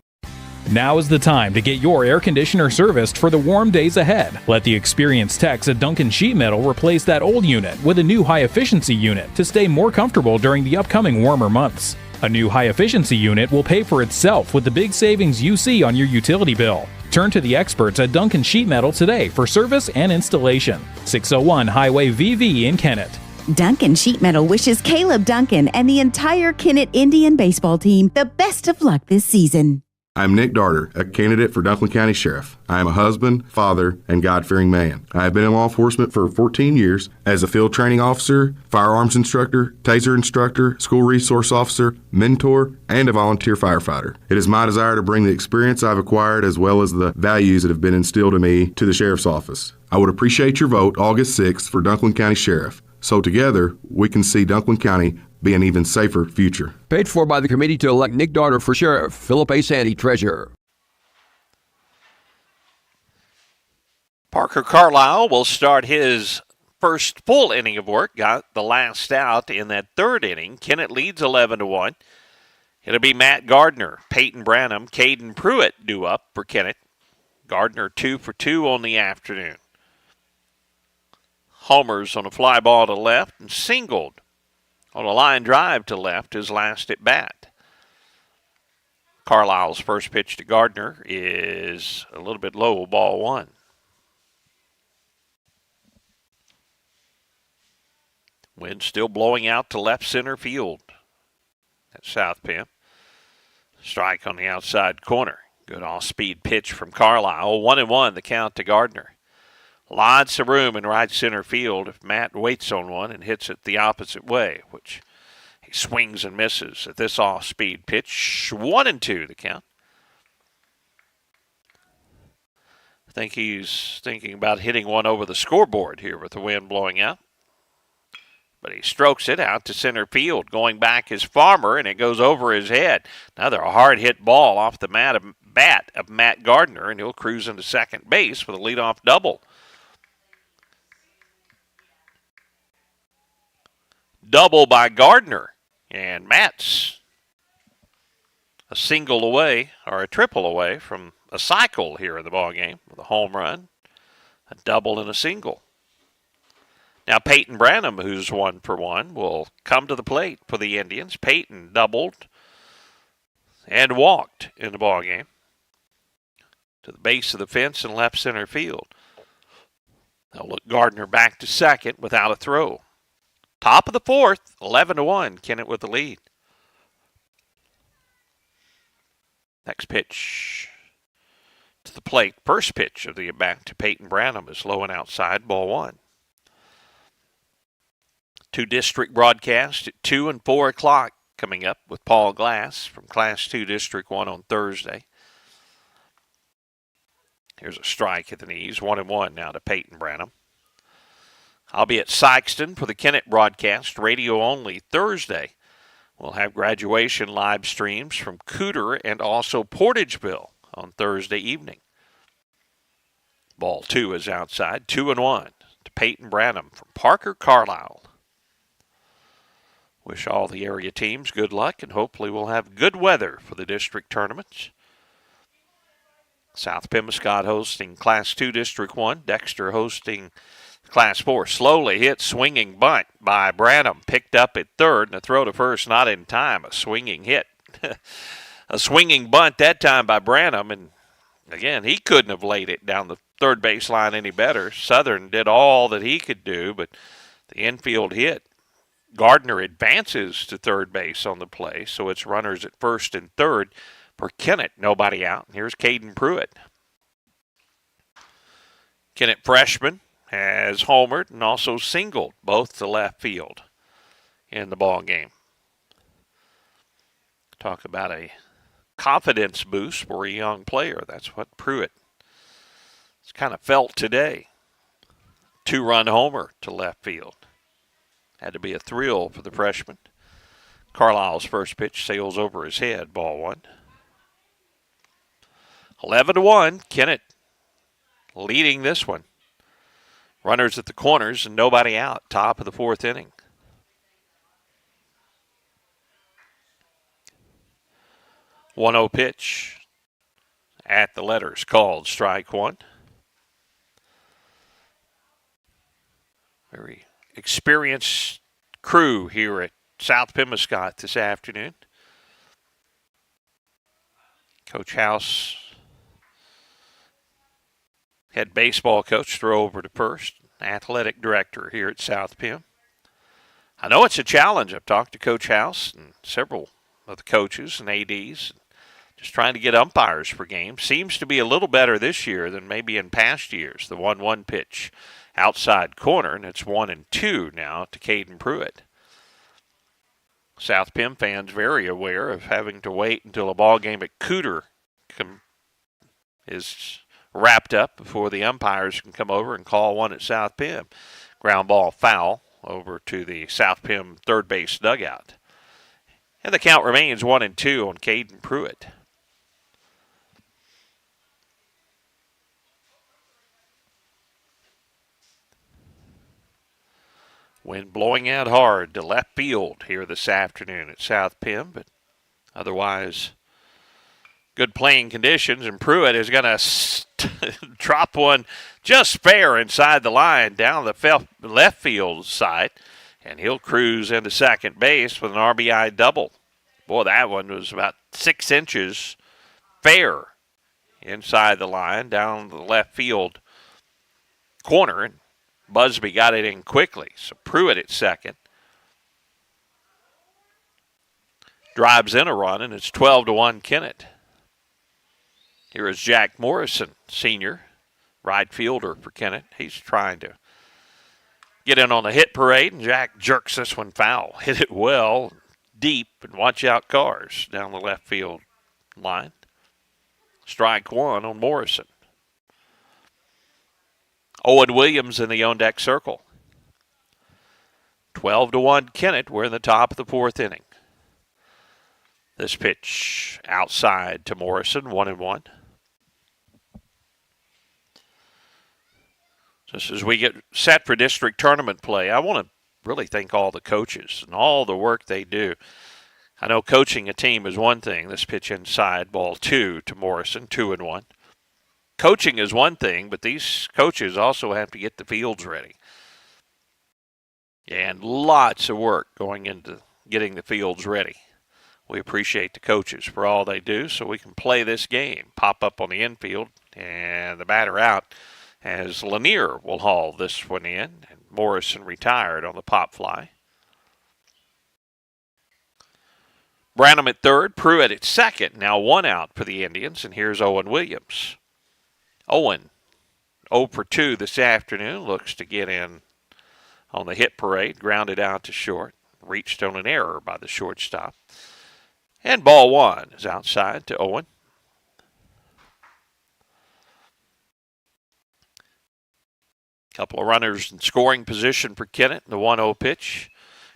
Now is the time to get your air conditioner serviced for the warm days ahead. Let the experienced techs at Duncan Sheet Metal replace that old unit with a new high-efficiency unit to stay more comfortable during the upcoming warmer months. A new high-efficiency unit will pay for itself with the big savings you see on your utility bill. Turn to the experts at Duncan Sheet Metal today for service and installation. 601 Highway VV in Kennett. Duncan Sheet Metal wishes Caleb Duncan and the entire Kennett Indian baseball team the best of luck this season. I'm Nick Darter, a candidate for Dunklin County Sheriff. I am a husband, father, and God-fearing man. I have been in law enforcement for 14 years as a field training officer, firearms instructor, taser instructor, school resource officer, mentor, and a volunteer firefighter. It is my desire to bring the experience I've acquired as well as the values that have been instilled in me to the Sheriff's Office. I would appreciate your vote August 6th for Dunklin County Sheriff, so together we can see Dunklin County be an even safer future. Paid for by the committee to elect Nick Darter for Sheriff, Philip A. Sandy, Treasurer. Parker Carlisle will start his first full inning of work. Got the last out in that 3rd inning. Kennett leads 11-1. It'll be Matt Gardner, Peyton Branham, Caden Pruitt due up for Kennett. Gardner 2 for 2 on the afternoon. Homers on a fly ball to left and singled on a line drive to left his last at bat. Carlisle's first pitch to Gardner is a little bit low, ball 1. Wind still blowing out to left center field at South Pem. Strike on the outside corner. Good off-speed pitch from Carlisle. 1-1 the count to Gardner. Lots of room in right center field if Matt waits on one and hits it the opposite way, which he swings and misses at this off-speed pitch. 1-2 the count. I think he's thinking about hitting one over the scoreboard here with the wind blowing out. But he strokes it out to center field. Going back is Farmer, and it goes over his head. Another hard-hit ball off the bat of Matt Gardner, and he'll cruise into second base with a leadoff double. Double by Gardner, and Matt's a single away, or a triple away from a cycle here in the ballgame with a home run, a double, and a single. Now Peyton Branham, who's 1 for 1, will come to the plate for the Indians. Peyton doubled and walked in the ballgame to the base of the fence in left center field. They'll look Gardner back to second without a throw. Top of the 4th, 11-1, Kennett with the lead. Next pitch to the plate. First pitch of the at-bat to Peyton Branham is low and outside, ball 1. 2 district broadcasts at 2 and 4 o'clock coming up with Paul Glass from Class 2 District 1 on Thursday. Here's a strike at the knees, 1-1 now to Peyton Branham. I'll be at Sykeston for the Kennett broadcast, radio only, Thursday. We'll have graduation live streams from Cooter and also Portageville on Thursday evening. Ball 2 is outside. 2-1 to Peyton Branham from Parker Carlisle. Wish all the area teams good luck, and hopefully we'll have good weather for the district tournaments. South Pemiscot hosting Class 2 District 1. Dexter hosting Class 4. Slowly hit, swinging bunt by Branham. Picked up at third, and a throw to first not in time. A swinging hit. A swinging bunt that time by Branham, and again, he couldn't have laid it down the third baseline any better. Southern did all that he could do, but the infield hit. Gardner advances to third base on the play, so it's runners at first and third for Kennett. Nobody out. Here's Caden Pruitt. Kennett freshman has homered and also singled both to left field in the ball game. Talk about a confidence boost for a young player. That's what Pruitt has kind of felt today. 2-run homer to left field. Had to be a thrill for the freshman. Carlisle's first pitch sails over his head. Ball 1. 11-1. Kennett leading this one. Runners at the corners and nobody out. Top of the fourth inning. One-oh pitch at the letters called. Strike 1. Very experienced crew here at South Pemiscot this afternoon. Coach House, head baseball coach, throw over to first. Athletic director here at South Pem. I know it's a challenge. I've talked to Coach House and several of the coaches and ADs. Just trying to get umpires for games. Seems to be a little better this year than maybe in past years. The 1-1 pitch outside corner, and it's 1-2 now to Caden Pruitt. South Pem fans very aware of having to wait until a ball game at Cooter is wrapped up before the umpires can come over and call one at South Pem. Ground ball foul over to the South Pem third base dugout. And the count remains 1-2 on Caden Pruitt. Wind blowing out hard to left field here this afternoon at South Pem, but otherwise good playing conditions, and Pruitt is going to drop one just fair inside the line down the left field side, and he'll cruise into second base with an RBI double. Boy, that one was about 6 inches fair inside the line down the left field corner, and Busby got it in quickly. So Pruitt at second. Drives in a run, and it's 12-1 Kennett. Here is Jack Morrison, senior, right fielder for Kennett. He's trying to get in on the hit parade, and Jack jerks this one foul. Hit it well, deep, and watch out cars down the left field line. Strike 1 on Morrison. Owen Williams in the on-deck circle. 12-1 Kennett. We're in the top of the fourth inning. This pitch outside to Morrison, 1-1. Just as we get set for district tournament play, I want to really thank all the coaches and all the work they do. I know coaching a team is one thing. This pitch inside, ball 2 to Morrison, 2-1. Coaching is one thing, but these coaches also have to get the fields ready. And lots of work going into getting the fields ready. We appreciate the coaches for all they do so we can play this game. Pop up on the infield, and the batter out as Lanier will haul this one in, and Morrison retired on the pop fly. Branham at third, Pruitt at second. Now 1 out for the Indians, and here's Owen Williams. Owen, 0 for 2 this afternoon, looks to get in on the hit parade, grounded out to short, reached on an error by the shortstop. And ball 1 is outside to Owen. Couple of runners in scoring position for Kennett. The 1-0 pitch,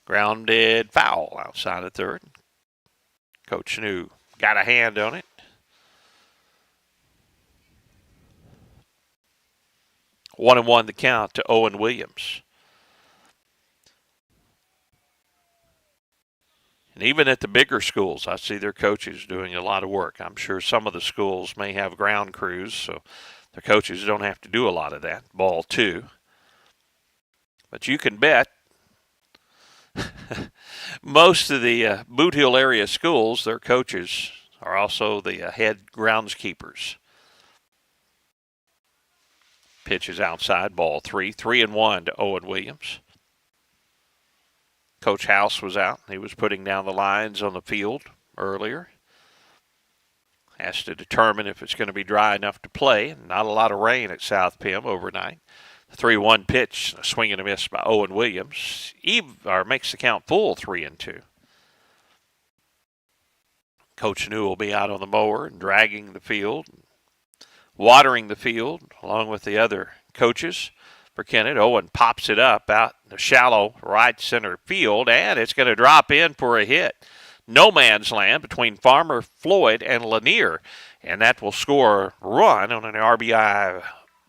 grounded foul outside of third. Coach New got a hand on it. 1-1 the count to Owen Williams. And even at the bigger schools, I see their coaches doing a lot of work. I'm sure some of the schools may have ground crews, so their coaches don't have to do a lot of that. Ball 2. But you can bet most of the Boot Hill area schools, their coaches are also the head groundskeepers. Pitch is outside, ball 3. 3-1 to Owen Williams. Coach House was out. He was putting down the lines on the field earlier. Has to determine if it's going to be dry enough to play. Not a lot of rain at South Pem overnight. The 3-1 pitch, a swing and a miss by Owen Williams. Makes the count full, 3-2. Coach New will be out on the mower and dragging the field, watering the field, along with the other coaches for Kennett. Owen pops it up out in the shallow right center field, and it's going to drop in for a hit. No man's land between Farmer, Floyd, and Lanier, and that will score a run on an RBI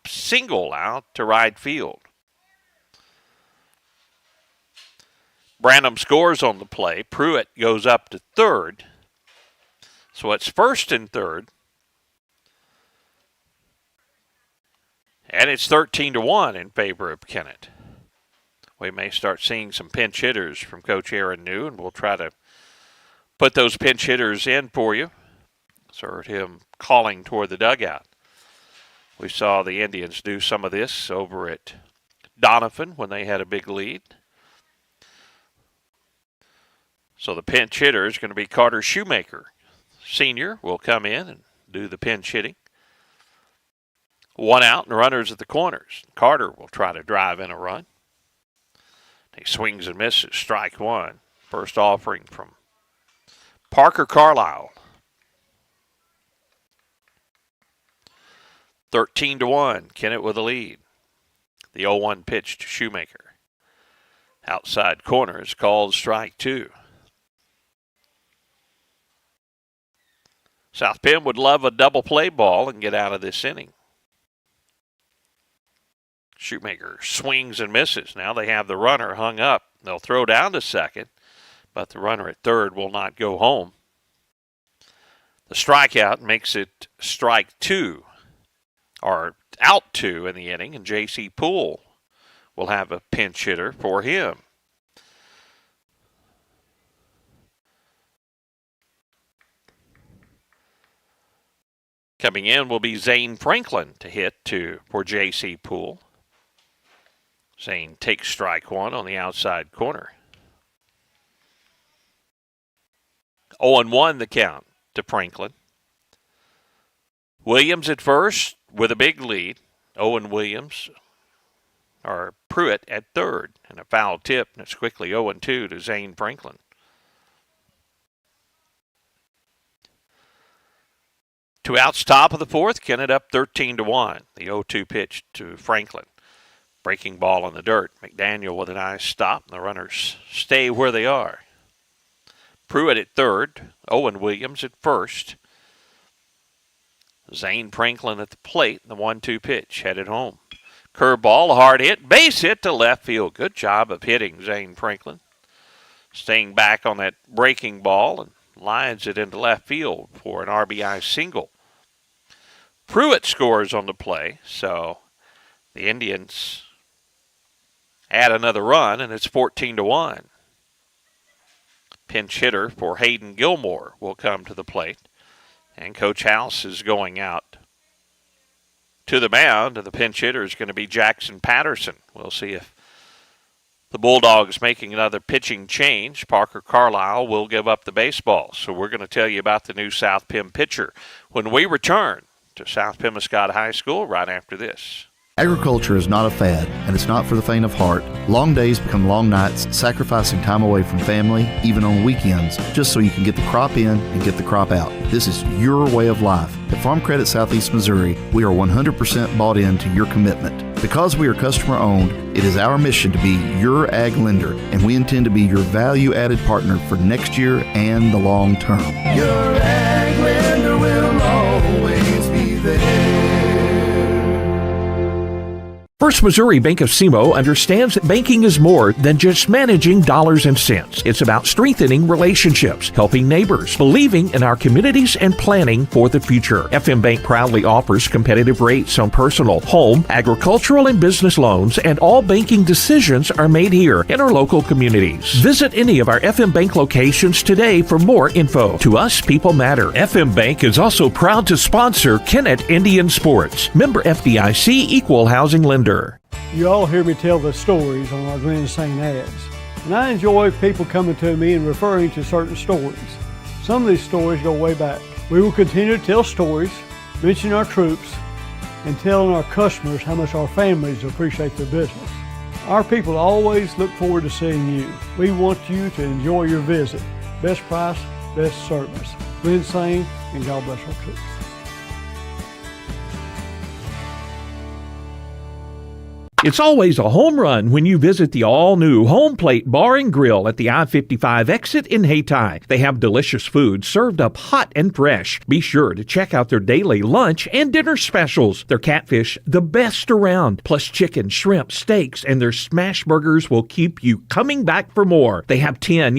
single out to right field. Branham scores on the play. Pruitt goes up to third. So it's first and third. And it's 13-1 in favor of Kennett. We may start seeing some pinch hitters from Coach Aaron New, and we'll try to put those pinch hitters in for you. Heard him calling toward the dugout. We saw the Indians do some of this over at Donovan when they had a big lead. So the pinch hitter is going to be Carter Shoemaker. Senior will come in and do the pinch hitting. 1 out and runners at the corners. Carter will try to drive in a run. He swings and misses, strike 1. First offering from Parker Carlisle. 13-1, Kennett with a lead. The 0-1 pitch to Shoemaker. Outside corner is called strike 2. South Pem would love a double play ball and get out of this inning. Shoemaker swings and misses. Now they have the runner hung up. They'll throw down to second, but the runner at third will not go home. The strikeout makes it strike 2, or out 2 in the inning, and J.C. Poole will have a pinch hitter for him. Coming in will be Zane Franklin to hit for J.C. Poole. Zane takes strike 1 on the outside corner. 0-1 the count to Franklin. Williams at first with a big lead. Owen Williams, or Pruitt at third, and a foul tip, and it's quickly 0-2 to Zane Franklin. Two outs, top of the fourth. Kennett up 13-1. The 0-2 pitch to Franklin. Breaking ball in the dirt. McDaniel with a nice stop, and the runners stay where they are. Pruitt at third. Owen Williams at first. Zane Franklin at the plate. The 1-2 pitch headed home. Curveball, a hard hit, base hit to left field. Good job of hitting Zane Franklin. Staying back on that breaking ball and lines it into left field for an RBI single. Pruitt scores on the play, so the Indians add another run, and it's 14-1. Pinch hitter for Hayden Gilmore will come to the plate, and Coach House is going out to the mound, and the pinch hitter is going to be Jackson Patterson. We'll see if the Bulldogs making another pitching change. Parker Carlisle will give up the baseball. So we're going to tell you about the new South Pem pitcher when we return to South Pemiscot High School right after this. Agriculture is not a fad, and it's not for the faint of heart. Long days become long nights, sacrificing time away from family, even on weekends, just so you can get the crop in and get the crop out. This is your way of life. At Farm Credit Southeast Missouri, we are 100% bought into your commitment. Because we are customer-owned, it is our mission to be your ag lender, and we intend to be your value-added partner for next year and the long term. Your ag lender will always be there. First Missouri Bank of SEMO understands that banking is more than just managing dollars and cents. It's about strengthening relationships, helping neighbors, believing in our communities, and planning for the future. FM Bank proudly offers competitive rates on personal, home, agricultural, and business loans, and all banking decisions are made here in our local communities. Visit any of our FM Bank locations today for more info. To us, people matter. FM Bank is also proud to sponsor Kennett Indian Sports. Member FDIC, Equal Housing Lender. You all hear me tell the stories on our Glen St. ads, and I enjoy people coming to me and referring to certain stories. Some of these stories go way back. We will continue to tell stories, mention our troops, and telling our customers how much our families appreciate their business. Our people always look forward to seeing you. We want you to enjoy your visit. Best price, best service. Glen St. and God bless our troops. It's always a home run when you visit the all-new Home Plate Bar and Grill at the I-55 exit in Hayti. They have delicious food served up hot and fresh. Be sure to check out their daily lunch and dinner specials. Their catfish, the best around, plus chicken, shrimp, steaks, and their smash burgers will keep you coming back for more. They have 10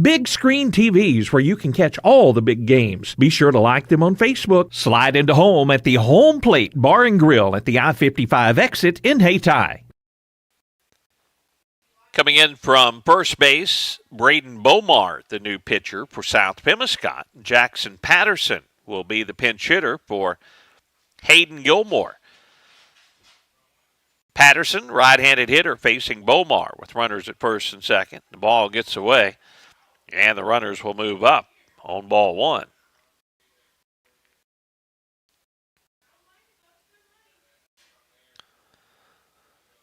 big screen TVs where you can catch all the big games. Be sure to like them on Facebook. Slide into home at the Home Plate Bar and Grill at the I-55 exit in Hayti. Coming in from first base, Braden Beaumont, the new pitcher for South Pemiscot. Jackson Patterson will be the pinch hitter for Hayden Gilmore. Patterson, right-handed hitter, facing Beaumont with runners at first and second. The ball gets away, and the runners will move up on ball one.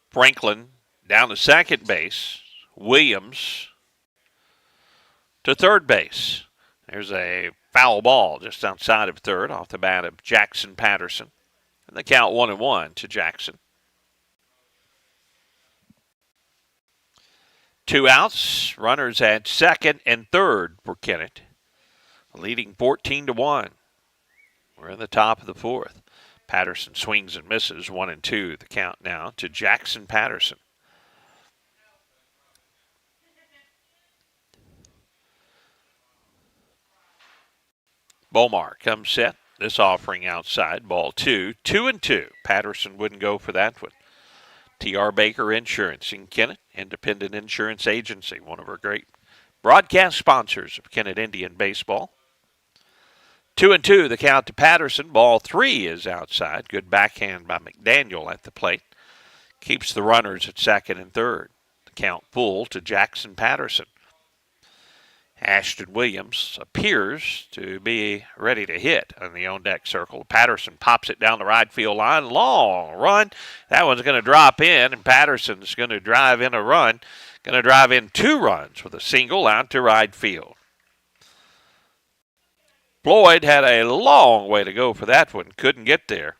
Franklin down to second base. Williams to third base. There's a foul ball just outside of third off the bat of Jackson Patterson. And the count 1-1 to Jackson. 2 outs. Runners at second and third for Kennett. Leading 14-1. We're in the top of the fourth. Patterson swings and misses, 1-2. The count now to Jackson Patterson. Beaumont comes set. This offering outside, ball 2. 2-2. Patterson wouldn't go for that one. T.R. Baker Insurance in Kennett, independent insurance agency, one of our great broadcast sponsors of Kennett Indian baseball. 2-2, the count to Patterson. Ball 3 is outside. Good backhand by McDaniel at the plate. Keeps the runners at second and third. The count full to Jackson Patterson. Ashton Williams appears to be ready to hit on the on-deck circle. Patterson pops it down the right field line. Long run. That one's going to drop in, and Patterson's going to drive in a run. Going to drive in 2 runs with a single out to right field. Floyd had a long way to go for that one. Couldn't get there.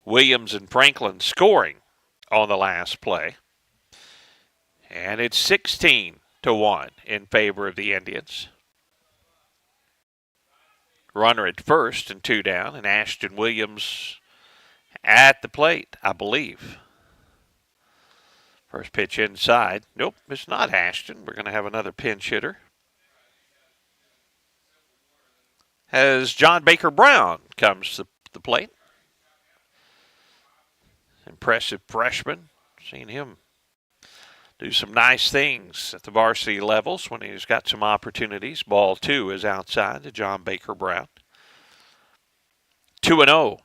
Williams and Franklin scoring on the last play. And it's 16-1 in favor of the Indians. Runner at first and 2 down, and Ashton Williams at the plate, I believe. First pitch inside. Nope, it's not Ashton. We're going to have another pinch hitter. As John Baker Brown comes to the plate. Impressive freshman. Seen him do some nice things at the varsity levels when he's got some opportunities. Ball 2 is outside to John Baker Brown. 2-0.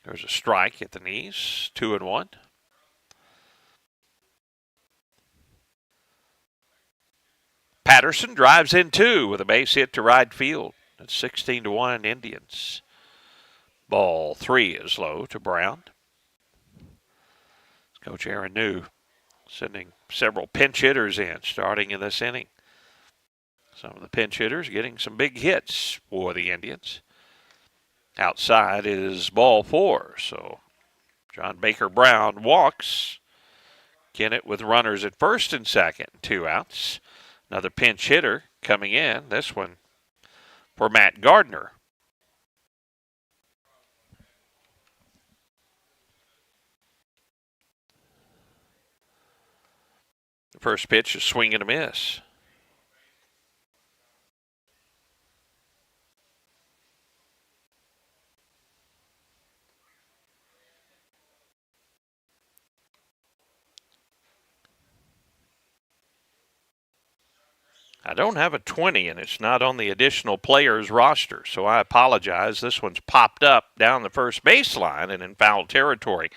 There's a strike at the knees. 2-1. Patterson drives in 2 with a base hit to right field. It's 16-1 Indians. Ball 3 is low to Brown. Coach Aaron New sending several pinch hitters in starting in this inning. Some of the pinch hitters getting some big hits for the Indians. Outside is ball 4. So John Baker Brown walks. Kennett with runners at first and second. 2 outs. Another pinch hitter coming in. This one for Matt Gardner. The first pitch is swing and a miss. I don't have a 20, and it's not on the additional players roster, so I apologize. This one's popped up down the first baseline and in foul territory.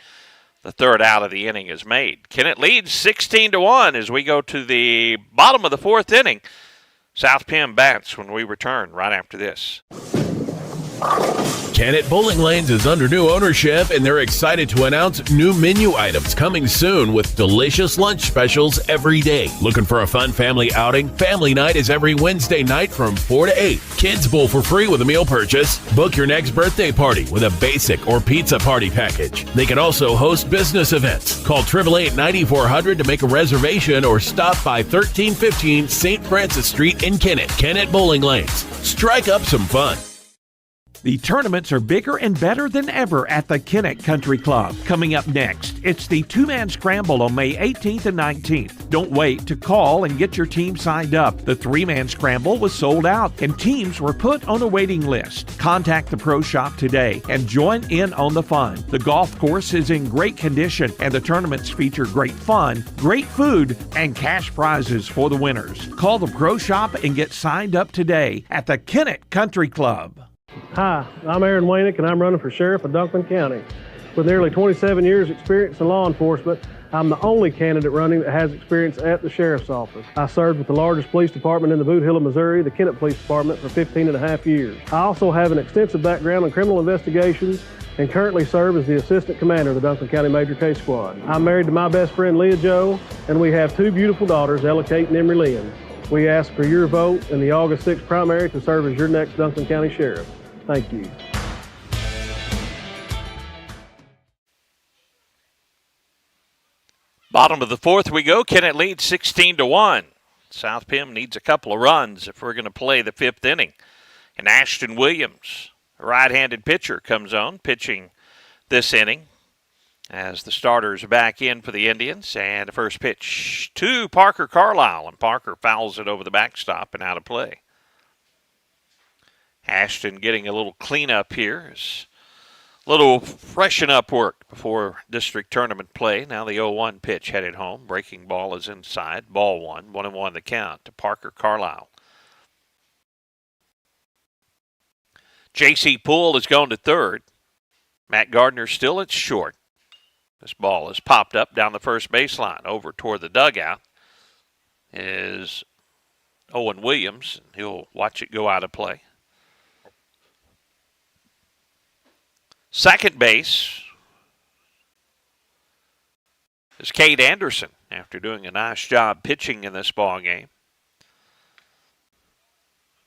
The third out of the inning is made. Kennett leads 16-1 as we go to the bottom of the fourth inning. South Pem bats when we return right after this. Kennett Bowling Lanes is under new ownership, and they're excited to announce new menu items coming soon with delicious lunch specials every day. Looking for a fun family outing? Family night is every Wednesday night from 4 to 8. Kids bowl for free with a meal purchase. Book your next birthday party with a basic or pizza party package. They can also host business events. Call 888-9400 to make a reservation or stop by 1315 St. Francis Street in Kennett. Kennett Bowling Lanes. Strike up some fun. The tournaments are bigger and better than ever at the Kennett Country Club. Coming up next, it's the two-man scramble on May 18th and 19th. Don't wait to call and get your team signed up. The three-man scramble was sold out and teams were put on a waiting list. Contact the Pro Shop today and join in on the fun. The golf course is in great condition and the tournaments feature great fun, great food, and cash prizes for the winners. Call the Pro Shop and get signed up today at the Kennett Country Club. Hi, I'm Aaron Waynick, and I'm running for sheriff of Dunklin County. With nearly 27 years' experience in law enforcement, I'm the only candidate running that has experience at the sheriff's office. I served with the largest police department in the Boot Hill of Missouri, the Kennett Police Department, for 15 and a half years. I also have an extensive background in criminal investigations and currently serve as the assistant commander of the Dunklin County Major Case Squad. I'm married to my best friend, Leah Jo, and we have two beautiful daughters, Ella Kate and Emery Lynn. We ask for your vote in the August 6th primary to serve as your next Dunklin County Sheriff. Thank you. Bottom of the fourth we go. Kennett leads 16-1. South Pem needs a couple of runs if we're going to play the fifth inning. And Ashton Williams, a right-handed pitcher, comes on, pitching this inning as the starters are back in for the Indians. And the first pitch to Parker Carlisle, and Parker fouls it over the backstop and out of play. Ashton getting a little cleanup here. A little freshen up work before district tournament play. Now the 0-1 pitch headed home. Breaking ball is inside. Ball one. 1-1 the count to Parker Carlisle. J.C. Poole is going to third. Matt Gardner still at short. This ball is popped up down the first baseline. Over toward the dugout is Owen Williams. He'll watch it go out of play. Second base is Cade Anderson after doing a nice job pitching in this ball game.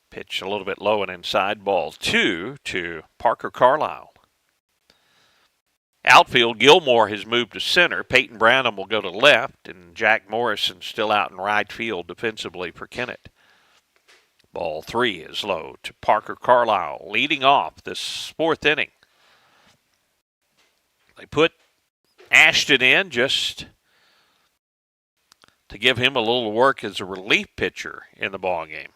Pitch a little bit low and inside. Ball two to Parker Carlisle. Outfield, Gilmore has moved to center. Peyton Branham will go to left, and Jack Morrison still out in right field defensively for Kennett. Ball three is low to Parker Carlisle, leading off this fourth inning. They put Ashton in just to give him a little work as a relief pitcher in the ballgame.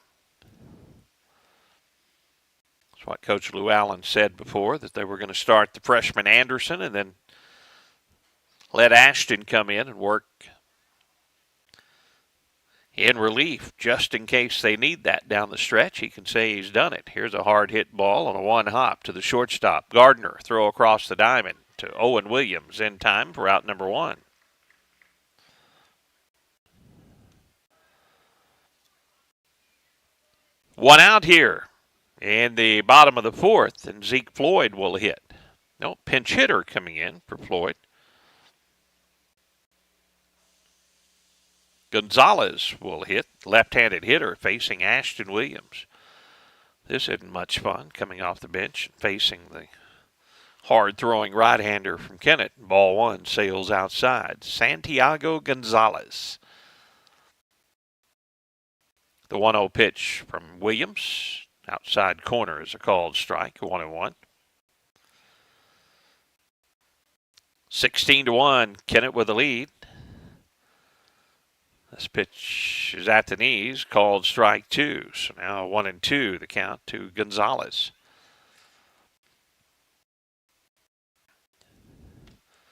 That's what Coach Lou Allen said before, that they were going to start the freshman Anderson and then let Ashton come in and work in relief just in case they need that down the stretch. He can say he's done it. Here's a hard hit ball on a one hop to the shortstop. Gardner throw across the diamond to Owen Williams in time for out number one. One out here in the bottom of the fourth, and Zeke Floyd will hit. No, pinch hitter coming in for Floyd. Gonzalez will hit, left-handed hitter facing Ashton Williams. This isn't much fun, coming off the bench and facing the hard-throwing right-hander from Kennett. Ball one sails outside. Santiago Gonzalez. The 1-0 pitch from Williams. Outside corner is a called strike, 1-1. 16-1, Kennett with the lead. This pitch is at the knees, called strike 2. So now 1-2, the count to Gonzalez.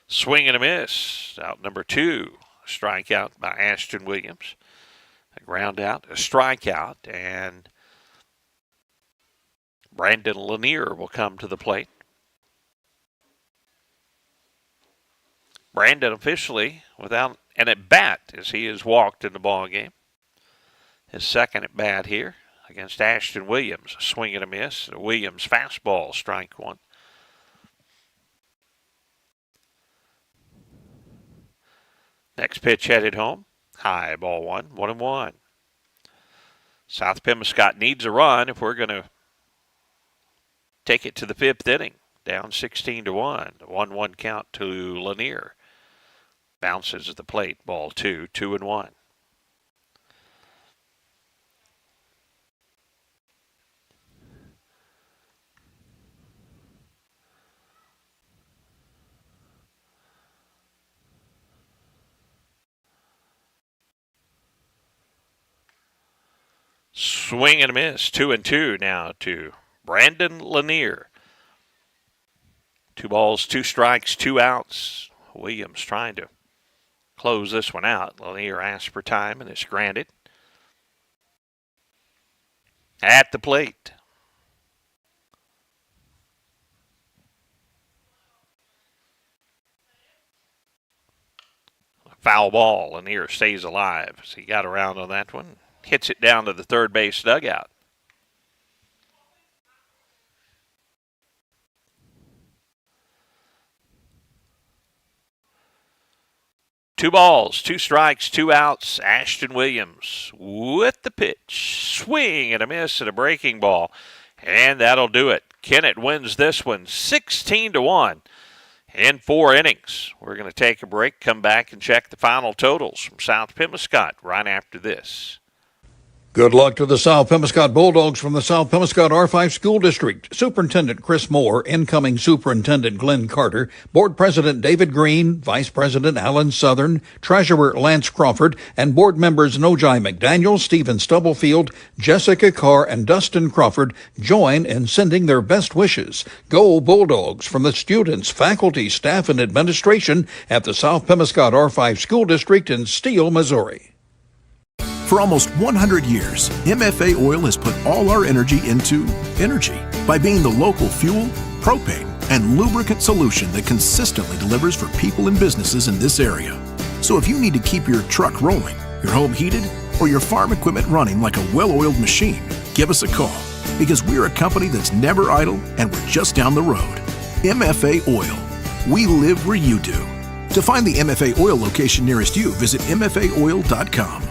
Swing and a miss. Out number 2. Strikeout by Ashton Williams. A ground out, a strikeout, and Brandon Lanier will come to the plate. Brandon officially without an at-bat as he has walked in the ball game. His second at-bat here against Ashton Williams. A swing and a miss. A Williams fastball, strike 1. Next pitch headed home. High, ball 1, 1-1. South Pemiscot needs a run if we're going to take it to the 5th inning. Down 16-1. 1-1 count to Lanier. Bounces at the plate. Ball 2, 2-1. Swing and a miss. 2-2 now to Brandon Lanier. 2 balls, 2 strikes, 2 outs. Williams trying to close this one out. Lanier asked for time and it's granted. At the plate. Foul ball. Lanier stays alive. So he got around on that one. Hits it down to the third base dugout. Two balls, 2 strikes, 2 outs. Ashton Williams with the pitch. Swing and a miss and a breaking ball. And that'll do it. Kennett wins this one 16-1 in 4 innings. We're going to take a break, come back and check the final totals from South Pemiscot right after this. Good luck to the South Pemiscot Bulldogs from the South Pemiscot R5 School District. Superintendent Chris Moore, incoming Superintendent Glenn Carter, Board President David Green, Vice President Alan Southern, Treasurer Lance Crawford, and Board members Nojai McDaniel, Stephen Stubblefield, Jessica Carr, and Dustin Crawford join in sending their best wishes. Go Bulldogs from the students, faculty, staff, and administration at the South Pemiscot R5 School District in Steele, Missouri. For almost 100 years, MFA Oil has put all our energy into energy by being the local fuel, propane, and lubricant solution that consistently delivers for people and businesses in this area. So if you need to keep your truck rolling, your home heated, or your farm equipment running like a well-oiled machine, give us a call because we're a company that's never idle and we're just down the road. MFA Oil. We live where you do. To find the MFA Oil location nearest you, visit mfaoil.com.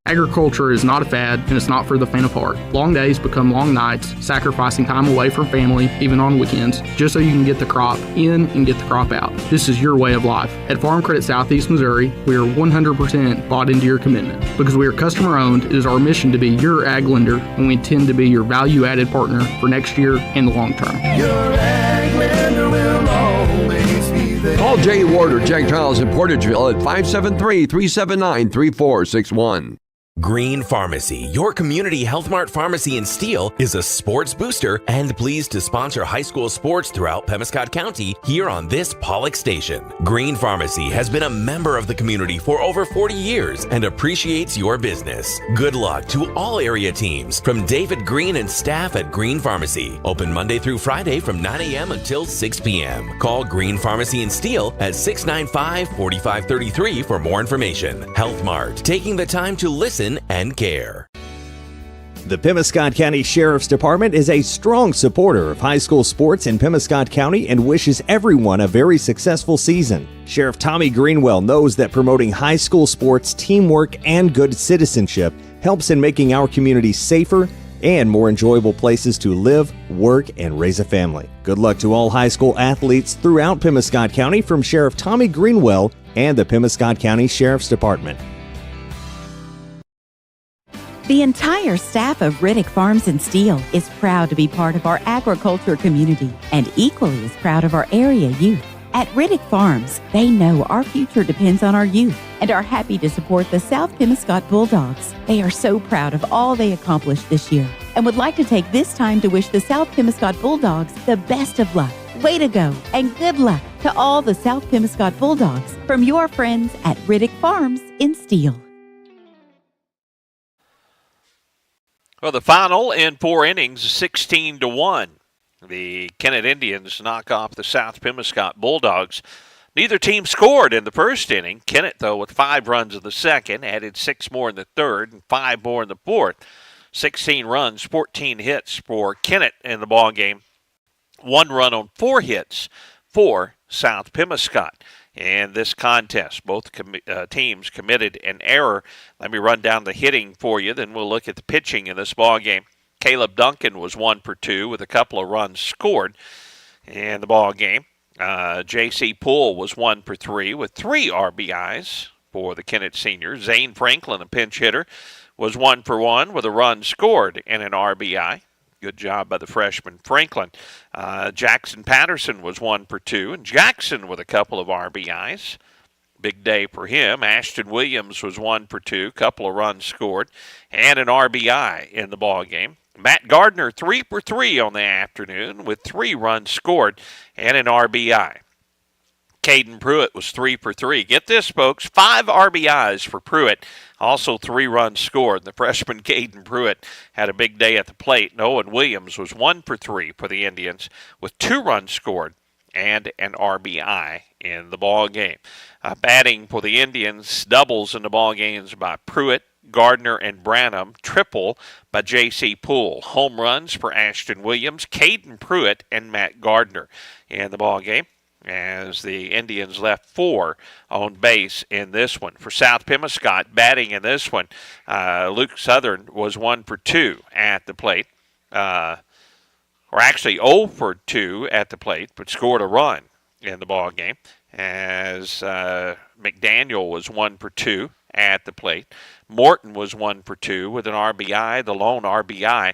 Agriculture is not a fad, and it's not for the faint of heart. Long days become long nights, sacrificing time away from family, even on weekends, just so you can get the crop in and get the crop out. This is your way of life. At Farm Credit Southeast Missouri, we are 100% bought into your commitment. Because we are customer-owned, it is our mission to be your ag lender, and we intend to be your value-added partner for next year and the long term. Your ag lender will always be there. Call Jay Ward or Jack Giles in Portageville at 573-379-3461. Green Pharmacy, your community Health Mart pharmacy in Steele, is a sports booster and pleased to sponsor high school sports throughout Pemiscot County here on this Pollock station. Green Pharmacy has been a member of the community for over 40 years and appreciates your business. Good luck to all area teams from David Green and staff at Green Pharmacy. Open Monday through Friday from 9 a.m. until 6 p.m. Call Green Pharmacy in Steele at 695-4533 for more information. Health Mart, taking the time to listen and care. The Pemiscot County Sheriff's Department is a strong supporter of high school sports in Pemiscot County and wishes everyone a very successful season. Sheriff Tommy Greenwell knows that promoting high school sports, teamwork, and good citizenship helps in making our community safer and more enjoyable places to live, work, and raise a family. Good luck to all high school athletes throughout Pemiscot County from Sheriff Tommy Greenwell and the Pemiscot County Sheriff's Department. The entire staff of Riddick Farms in Steele is proud to be part of our agriculture community and equally as proud of our area youth. At Riddick Farms, they know our future depends on our youth and are happy to support the South Pemiscot Bulldogs. They are so proud of all they accomplished this year and would like to take this time to wish the South Pemiscot Bulldogs the best of luck. Way to go, and good luck to all the South Pemiscot Bulldogs from your friends at Riddick Farms in Steele. Well, the final in 4 innings, 16-1. The Kennett Indians knock off the South Pemiscot Bulldogs. Neither team scored in the first inning. Kennett, though, with 5 runs in the second, added 6 more in the third and 5 more in the fourth. 16 runs, 14 hits for Kennett in the ballgame. 1 run on 4 hits for South Pemiscot. In this contest, both teams committed an error. Let me run down the hitting for you, then we'll look at the pitching in this ballgame. Caleb Duncan was 1 for 2 with a couple of runs scored in the ballgame. J.C. Poole was 1 for 3 with 3 RBIs for the Kennett senior. Zane Franklin, a pinch hitter, was 1 for 1 with a run scored and an RBI. Good job by the freshman Franklin. Jackson Patterson was 1 for 2, and Jackson with a couple of RBIs. Big day for him. Ashton Williams was 1 for 2, couple of runs scored, and an RBI in the ballgame. Matt Gardner 3 for 3 on the afternoon with 3 runs scored and an RBI. Caden Pruitt was 3 for 3. Get this, folks, 5 RBIs for Pruitt. Also 3 runs scored. The freshman Caden Pruitt had a big day at the plate. And Owen Williams was 1 for 3 for the Indians with 2 runs scored and an RBI in the ball game. Batting for the Indians, doubles in the ball games by Pruitt, Gardner, and Branham. Triple by J.C. Poole. Home runs for Ashton Williams, Caden Pruitt, and Matt Gardner in the ball game, as the Indians left 4 on base in this one. For South Pemiscot, batting in this one, Luke Southern was 1 for 2 at the plate. Or actually 0 for 2 at the plate, but scored a run in the ball game, as McDaniel was 1 for 2 at the plate. Morton was 1 for 2 with an RBI, the lone RBI,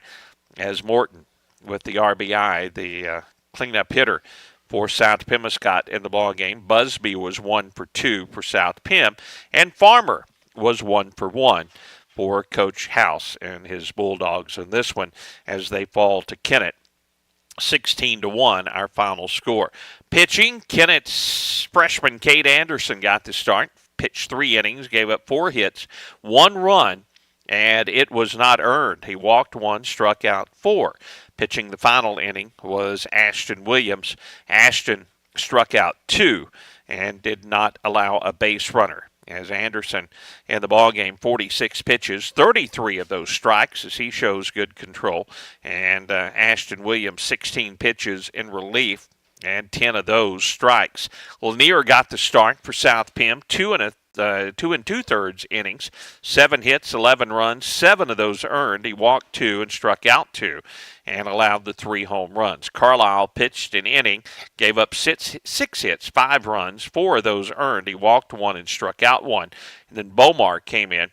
as Morton with the RBI, the cleanup hitter for South Pemiscot in the ballgame. Busby was 1 for 2 for South Pem, and Farmer was 1 for 1 for Coach House and his Bulldogs in this one, as they fall to Kennett. 16-1, our final score. Pitching, Kennett's freshman Cade Anderson got the start. Pitched 3 innings, gave up 4 hits, 1 run, and it was not earned. He walked 1, struck out 4. Pitching the final inning was Ashton Williams. Ashton struck out 2 and did not allow a base runner. As Anderson in the ballgame, 46 pitches, 33 of those strikes, as he shows good control. And Ashton Williams, 16 pitches in relief, and 10 of those strikes. Lanier got the start for South Pem, 2 2.2 innings, 7 hits, 11 runs, 7 of those earned. He walked 2 and struck out 2 and allowed the 3 home runs. Carlisle pitched an inning, gave up 6 hits, 5 runs, 4 of those earned. He walked 1 and struck out 1. And then Bomar came in,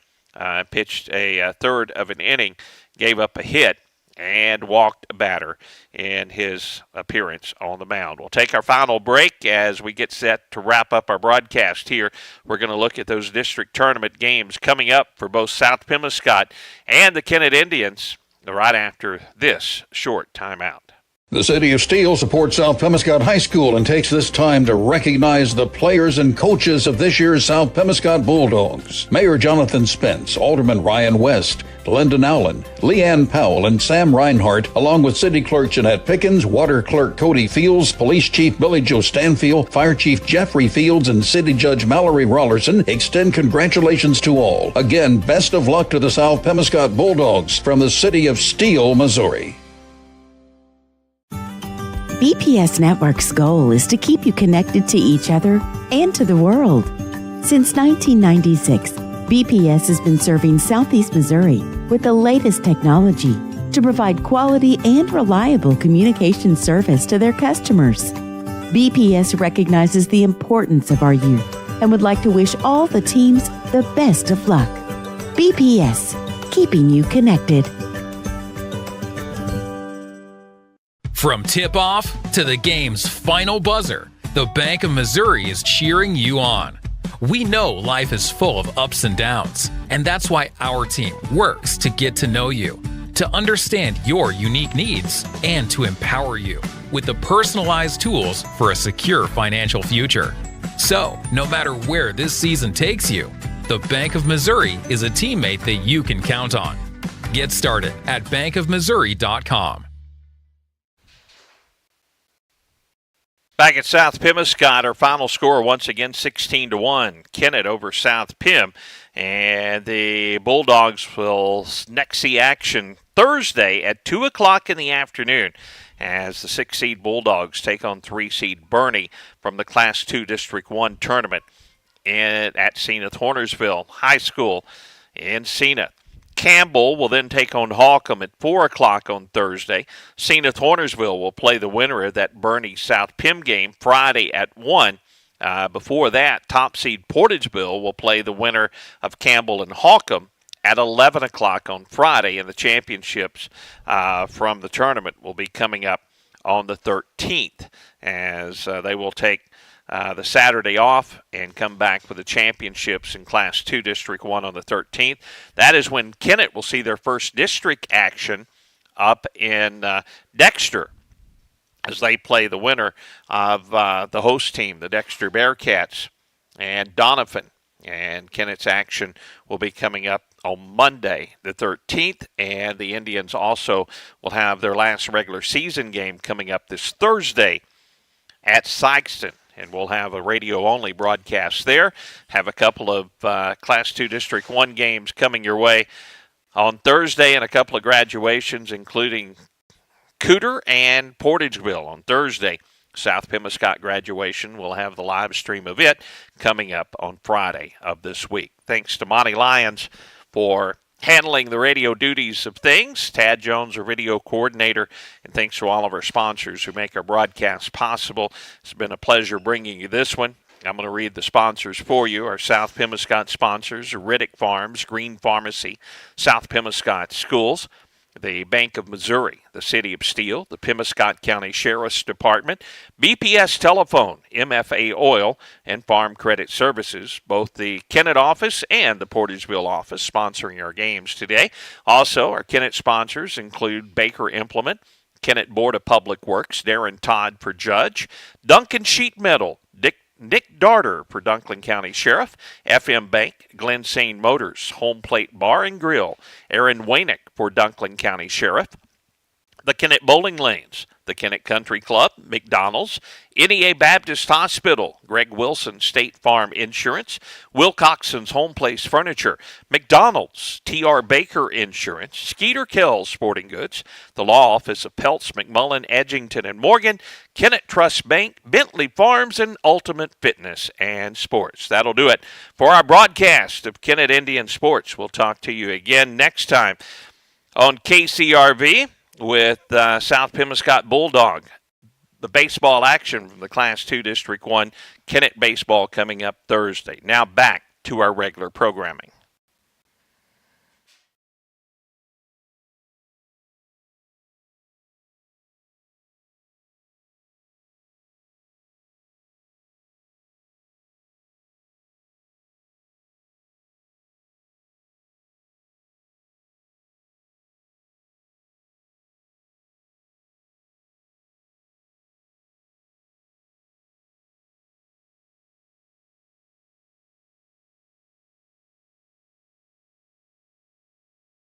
pitched a third of an inning, gave up a hit, and walked a batter in his appearance on the mound. We'll take our final break as we get set to wrap up our broadcast here. We're going to look at those district tournament games coming up for both South Pemiscot and the Kennett Indians right after this short timeout. The City of Steele supports South Pemiscot High School and takes this time to recognize the players and coaches of this year's South Pemiscot Bulldogs. Mayor Jonathan Spence, Alderman Ryan West, Lyndon Allen, Leanne Powell, and Sam Reinhardt, along with City Clerk Jeanette Pickens, Water Clerk Cody Fields, Police Chief Billy Joe Stanfield, Fire Chief Jeffrey Fields, and City Judge Mallory Rollerson extend congratulations to all. Again, best of luck to the South Pemiscot Bulldogs from the City of Steele, Missouri. BPS Network's goal is to keep you connected to each other and to the world. Since 1996, BPS has been serving Southeast Missouri with the latest technology to provide quality and reliable communication service to their customers. BPS recognizes the importance of our youth and would like to wish all the teams the best of luck. BPS, keeping you connected. From tip-off to the game's final buzzer, The Bank of Missouri is cheering you on. We know life is full of ups and downs, and that's why our team works to get to know you, to understand your unique needs, and to empower you with the personalized tools for a secure financial future. So, no matter where this season takes you, the Bank of Missouri is a teammate that you can count on. Get started at bankofmissouri.com. Back at South Pemiscot, our final score once again 16-1. Kennett over South Pem. And the Bulldogs will next see action Thursday at 2 o'clock in the afternoon as the 6-seed Bulldogs take on 3-seed Bernie from the Class 2 District 1 tournament at Zenith-Hornersville High School in Zenith. Campbell will then take on Holcomb at 4 o'clock on Thursday. Zenith-Hornersville will play the winner of that Bernie-South Pem game Friday at 1. Before that, top seed Portageville will play the winner of Campbell and Holcomb at 11 o'clock on Friday, and the championships from the tournament will be coming up on the 13th as they will take the Saturday off and come back for the championships in Class 2 District 1 on the 13th. That is when Kennett will see their first district action up in Dexter as they play the winner of the host team, the Dexter Bearcats, and Donovan. And Kennett's action will be coming up on Monday, the 13th, and the Indians also will have their last regular season game coming up this Thursday at Sykeston. And we'll have a radio-only broadcast there. Have a couple of Class 2 District 1 games coming your way on Thursday and a couple of graduations, including Cooter and Portageville on Thursday. South Pemiscot graduation. We'll have the live stream of it coming up on Friday of this week. Thanks to Monty Lyons for handling the radio duties of things. Tad Jones, our video coordinator, and thanks to all of our sponsors who make our broadcast possible. It's been a pleasure bringing you this one. I'm going to read the sponsors for you. Our South Pemiscot sponsors are Riddick Farms, Green Pharmacy, South Pemiscot Schools, the Bank of Missouri, the City of Steele, the Pemiscot County Sheriff's Department, BPS Telephone, MFA Oil, and Farm Credit Services. Both the Kennett office and the Portageville office sponsoring our games today. Also, our Kennett sponsors include Baker Implement, Kennett Board of Public Works, Darren Todd for Judge, Duncan Sheet Metal, Nick Darter for Dunklin County Sheriff, FM Bank, Glen Sane Motors, Home Plate Bar and Grill, Aaron Waynick for Dunklin County Sheriff, the Kennett Bowling Lanes, the Kennett Country Club, McDonald's, NEA Baptist Hospital, Greg Wilson State Farm Insurance, Wilcoxon's Home Place Furniture, McDonald's, T.R. Baker Insurance, Skeeter Kells Sporting Goods, the Law Office of Peltz, McMullen, Edgington, and Morgan, Kennett Trust Bank, Bentley Farms, and Ultimate Fitness and Sports. That'll do it for our broadcast of Kennett Indian Sports. We'll talk to you again next time on KCRV with South Pemiscot Bulldog. The baseball action from the Class 2 District 1 Kennett baseball coming up Thursday. Now back to our regular programming.